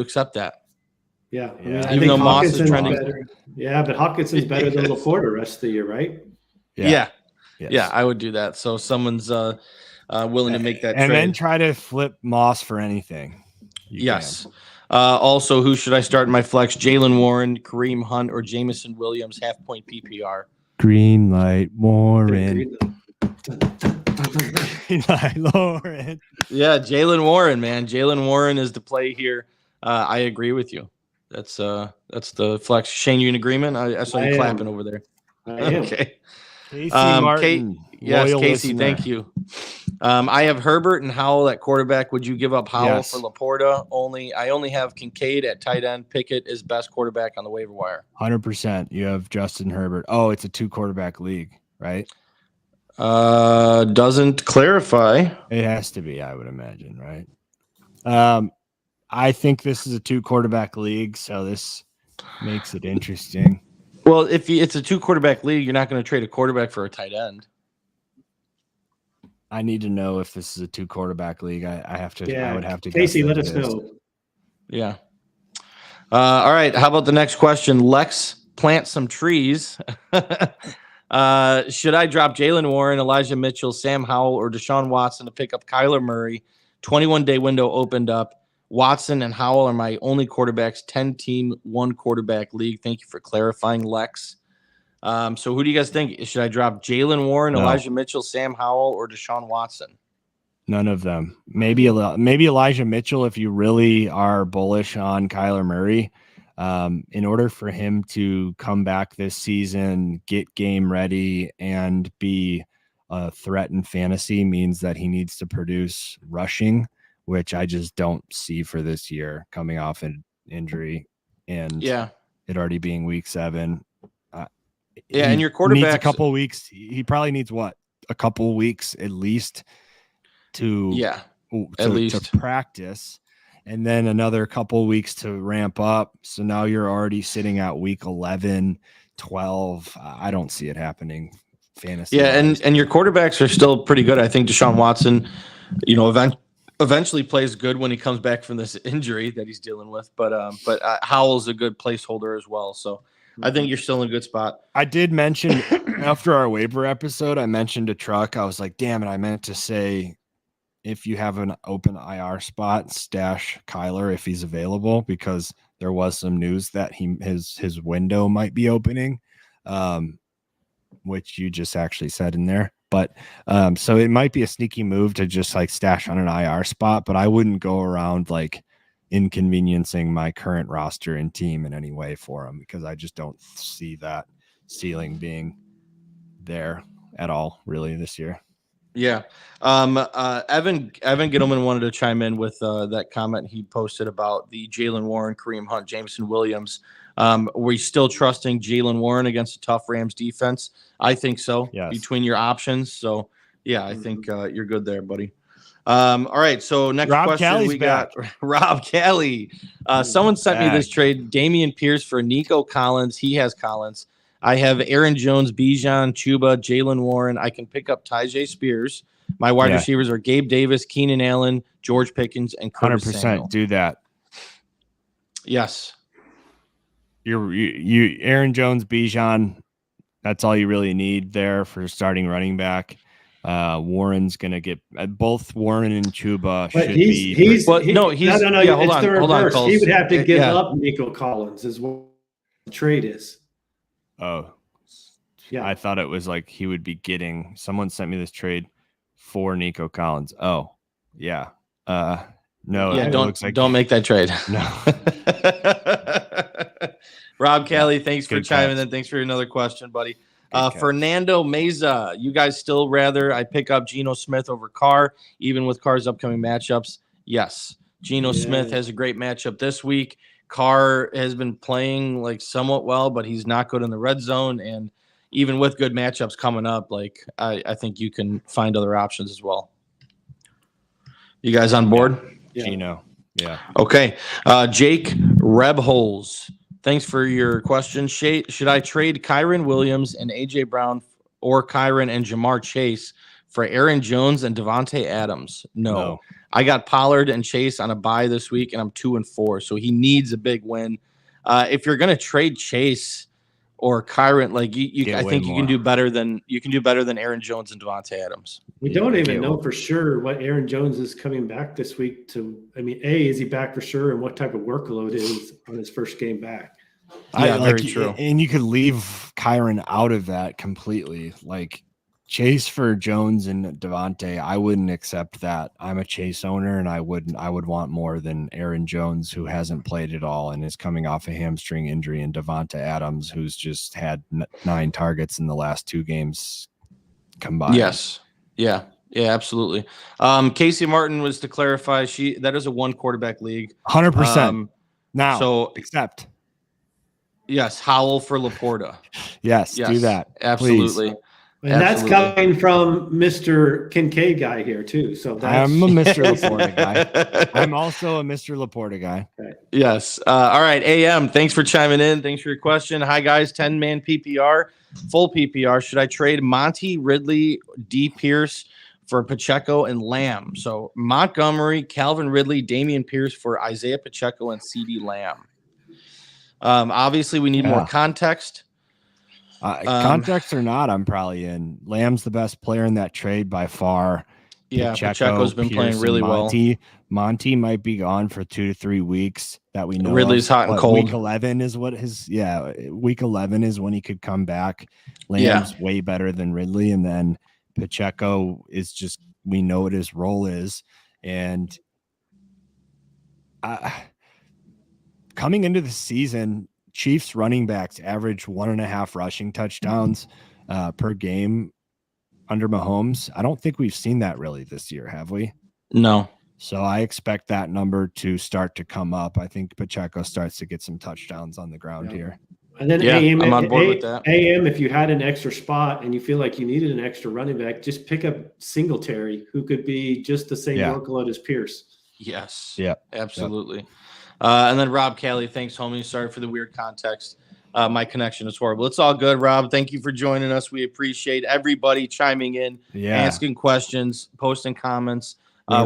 accept that. Yeah. Even though Moss is trending better. Yeah, but Hawkinson's better than Laporta rest of the year, right? Yeah. Yes. Yeah, I would do that. So someone's willing to make that and trade. Then try to flip Moss for anything. Yes. Also, who should I start in my flex? Jalen Warren, Kareem Hunt, or Jamison Williams, half-point PPR? Green light, Warren. Green light, Lauren. Yeah, Jalen Warren, man. Jalen Warren is the play here. I agree with you. That's the flex. Shane, you in agreement? I saw you clapping over there. I am. Okay. Casey Martin. Yes, Casey, listener. thank you. I have Herbert and Howell at quarterback. Would you give up Howell for Laporta? I only have Kincaid at tight end. Pickett is best quarterback on the waiver wire. 100%. You have Justin Herbert. Oh, it's a 2-quarterback league, right? Doesn't clarify. It has to be, I would imagine, right? I think this is a 2-quarterback league, so this makes it interesting. Well, if it's a 2-quarterback league, you're not going to trade a quarterback for a tight end. I need to know if this is a 2-quarterback league. I have to. Yeah. I would have to. Casey, let us know. Yeah. All right. How about the next question? Lex, plant some trees. Should I drop Jalen Warren, Elijah Mitchell, Sam Howell, or Deshaun Watson to pick up Kyler Murray? 21-day window opened up. Watson and Howell are my only quarterbacks. 10-team, 1-quarterback league. Thank you for clarifying, Lex. So who do you guys think? Should I drop Jalen Warren, Elijah Mitchell, Sam Howell, or Deshaun Watson? None of them. Maybe Elijah Mitchell if you really are bullish on Kyler Murray. In order for him to come back this season, get game ready, and be a threat in fantasy means that he needs to produce rushing, which I just don't see for this year coming off an injury and it already being week 7. And your quarterback needs a couple weeks. He probably needs a couple weeks at least to practice, and then another couple weeks to ramp up. So now you're already sitting at week 11, 12. I don't see it happening. Fantasy. Yeah, and your quarterbacks are still pretty good. I think Deshaun Watson, eventually plays good when he comes back from this injury that he's dealing with. But Howell's a good placeholder as well. So I think you're still in a good spot. I did mention after our waiver episode, I mentioned a truck. I was like, damn it, I meant to say if you have an open IR spot, stash Kyler if he's available, because there was some news that his window might be opening, which you just actually said in there. But so it might be a sneaky move to just like stash on an IR spot, but I wouldn't go around like inconveniencing my current roster and team in any way for him, because I just don't see that ceiling being there at all really this year. Yeah. Evan Gittleman wanted to chime in with that comment he posted about the Jalen Warren, Kareem Hunt, Jameson Williams. Were you still trusting Jalen Warren against a tough Rams defense? I think so. Yes. Between your options. So yeah, I think you're good there, buddy. All right. So next Rob question, Callie's we got Rob Callie. Someone sent me this trade: Dameon Pierce for Nico Collins. He has Collins. I have Aaron Jones, Bijan, Chuba, Jalen Warren. I can pick up Tyjae Spears. My wide receivers are Gabe Davis, Keenan Allen, George Pickens, and Curtis 100% Samuel. do that. Yes. You Aaron Jones, Bijan. That's all you really need there for starting running back. Warren's gonna get both Warren and Chuba But should he's be. no. Yeah, Hold on, the reverse. Coles. He would have to give up Nico Collins, is what the trade is. Oh, yeah. I thought it was like he would be getting. Someone sent me this trade for Nico Collins. Oh, yeah. No. Yeah, don't make that trade. No. Rob Callie, thanks for Good chiming catch. in. Thanks for another question, buddy. Catch. Fernando Meza, you guys still rather I pick up Geno Smith over Carr, even with Carr's upcoming matchups? Yes. Geno Smith has a great matchup this week. Carr has been playing like somewhat well, but he's not good in the red zone. And even with good matchups coming up, like I think you can find other options as well. You guys on board? Yeah. Gino. Yeah. Okay. Jake Rebholes, thanks for your question. Should I trade Kyron Williams and AJ Brown or Kyron and Jamar Chase for Aaron Jones and Devontae Adams? No. I got Pollard and Chase on a bye this week, and I'm 2-4, so he needs a big win. If you're going to trade Chase or Kyron, like I think you can do better than Aaron Jones and Devontae Adams. We don't even know for sure what Aaron Jones is coming back this week to. I mean, is he back for sure, and what type of workload is on his first game back? Yeah, very true. And you could leave Kyron out of that completely. Like Chase for Jones and Devontae, I wouldn't accept that. I'm a Chase owner, and I would want more than Aaron Jones, who hasn't played at all and is coming off a hamstring injury, and Devontae Adams, who's just had 9 targets in the last 2 games combined. Yes. Yeah, absolutely. Casey Martin was to clarify, that is a 1 quarterback league. 100%. Now, so accept. Yes, Howell for Laporta. Yes, do that. Absolutely. Please. And that's coming from Mr. Kincaid guy here too. So I'm a Mr. Laporta guy. I'm also a Mr. Laporta guy. Okay. Yes. All right. AM, thanks for chiming in. Thanks for your question. Hi guys, 10-man PPR, full PPR. Should I trade Monty, Ridley, D. Pierce for Pacheco and Lamb? So Montgomery, Calvin Ridley, Damian Pierce for Isaiah Pacheco and CD Lamb. Obviously we need more context. Context or not, I'm probably in. Lamb's the best player in that trade by far. Yeah, Pacheco's been playing really well. Monty might be gone for 2 to 3 weeks that we know. Ridley's hot and cold. Week 11 is what week 11 is when he could come back. Lamb's way better than Ridley, and then Pacheco is just, we know what his role is. And coming into the season, Chiefs running backs average 1.5 rushing touchdowns per game under Mahomes. I don't think we've seen that really this year, have we? No. So I expect that number to start to come up. I think Pacheco starts to get some touchdowns on the ground here. And then I'm on board with that. AM, if you had an extra spot and you feel like you needed an extra running back, just pick up Singletary, who could be just the same workload as Pierce. Yes. Yeah. Absolutely. Yep. And then Rob Callie, thanks, homie. Sorry for the weird context. My connection is horrible. It's all good, Rob. Thank you for joining us. We appreciate everybody chiming in, asking questions, posting comments.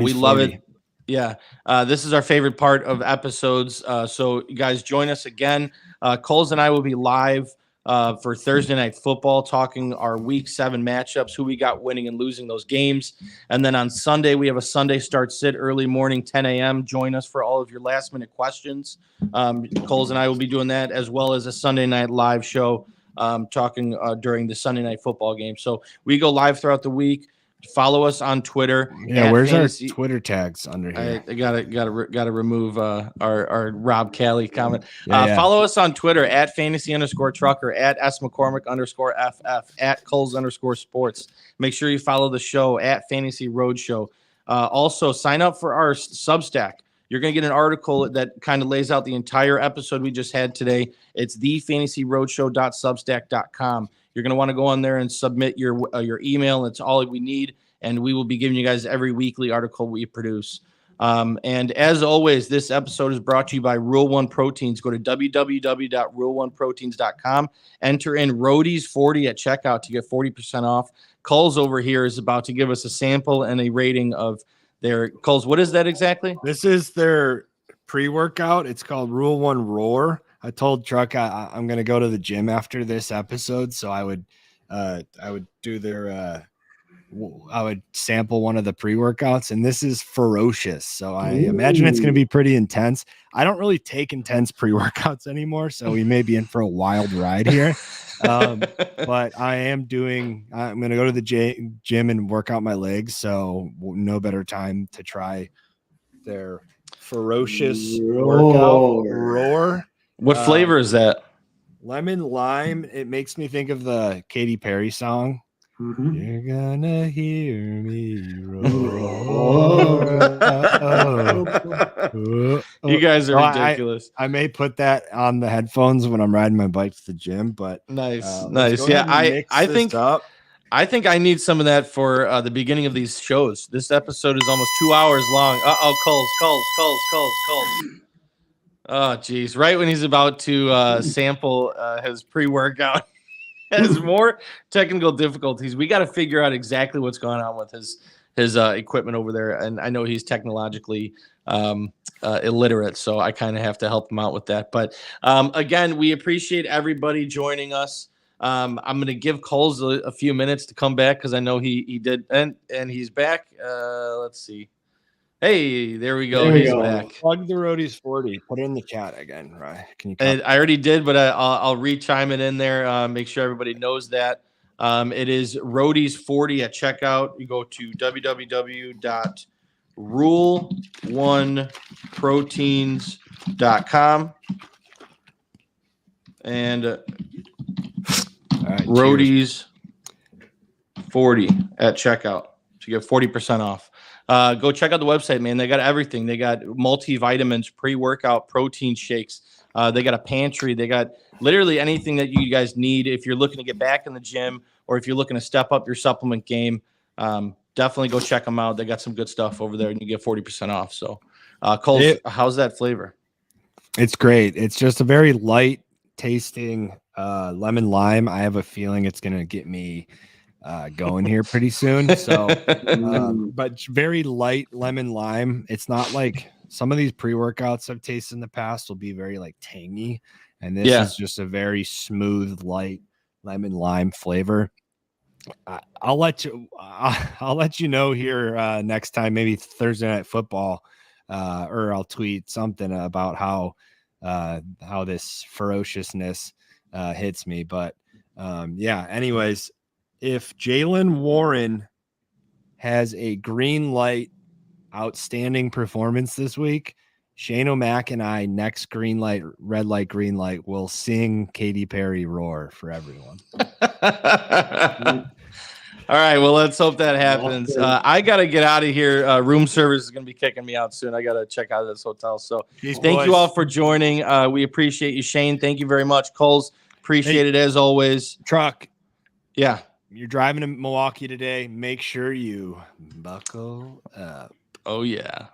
We love it. Yeah. This is our favorite part of episodes. So you guys join us again. Coles and I will be live for Thursday Night Football, talking our Week 7 matchups, who we got winning and losing those games. And then on Sunday, we have a Sunday start sit early morning, 10 a.m. Join us for all of your last-minute questions. Coles and I will be doing that, as well as a Sunday night live show talking during the Sunday night football game. So we go live throughout the week. Follow us on Twitter. Yeah, where's our Twitter tags under here? I gotta remove our Rob Cali comment. Yeah. Follow us on Twitter at @fantasy_trucker, at @smccormick_ff, at Coles_sports. Make sure you follow the show at Fantasy Roadshow. Also, sign up for our Substack. You're going to get an article that kind of lays out the entire episode we just had today. It's thefantasyroadshow.substack.com. You're going to want to go on there and submit your email. It's all we need, and we will be giving you guys every weekly article we produce. And as always, this episode is brought to you by Rule One Proteins. Go to www.rule1proteins.com. Enter in Roadies40 at checkout to get 40% off. Coles over here is about to give us a sample and a rating of their Coles. What is that exactly? This is their pre-workout. It's called Rule One Roar. I told Truck I'm going to go to the gym after this episode, so I would do their I would sample one of the pre-workouts, and this is ferocious. So I imagine it's going to be pretty intense. I don't really take intense pre-workouts anymore, so we may be in for a wild ride here. But I'm going to go to the gym and work out my legs. So no better time to try their ferocious workout roar. What flavor is that? Lemon lime. It makes me think of the Katy Perry song. Mm-hmm. You're gonna hear me roar. You guys are ridiculous. I may put that on the headphones when I'm riding my bike to the gym, but nice. Yeah, I think I need some of that for the beginning of these shows. This episode is almost 2 hours long. Coles. Oh, geez. Right when he's about to sample his pre-workout, has more technical difficulties. We got to figure out exactly what's going on with his equipment over there. And I know he's technologically illiterate, so I kind of have to help him out with that. But again, we appreciate everybody joining us. I'm going to give Coles a few minutes to come back because I know he did. And he's back. Let's see. Hey, there we go. He's back. Plug the Roadies 40. Put it in the chat again, right? Can you? I already did, but I'll re-chime it in there. Make sure everybody knows that. It is Roadies 40 at checkout. You go to www.rule1proteins.com and Roadies 40 at checkout to get 40% off. Go check out the website, man. They got everything. They got multivitamins, pre-workout protein shakes. They got a pantry. They got literally anything that you guys need. If you're looking to get back in the gym or if you're looking to step up your supplement game, definitely go check them out. They got some good stuff over there and you get 40% off. So, Cole, how's that flavor? It's great. It's just a very light tasting lemon lime. I have a feeling it's going to get me going here pretty soon. So, but very light lemon lime. It's not like some of these pre-workouts I've tasted in the past will be very like tangy, and this is just a very smooth, light lemon lime flavor. I'll let you know here next time, maybe Thursday Night Football, or I'll tweet something about how this ferociousness hits me. But anyways. If Jaylen Warren has a green light, outstanding performance this week, Shane O'Mac and I next green light, red light, green light will sing Katy Perry roar for everyone. All right. Well, let's hope that happens. I got to get out of here. Room service is going to be kicking me out soon. I got to check out this hotel. So thank you all for joining. We appreciate you, Shane. Thank you very much. Coles, appreciate it as always. Truck. Yeah. You're driving to Milwaukee today. Make sure you buckle up. Oh, yeah.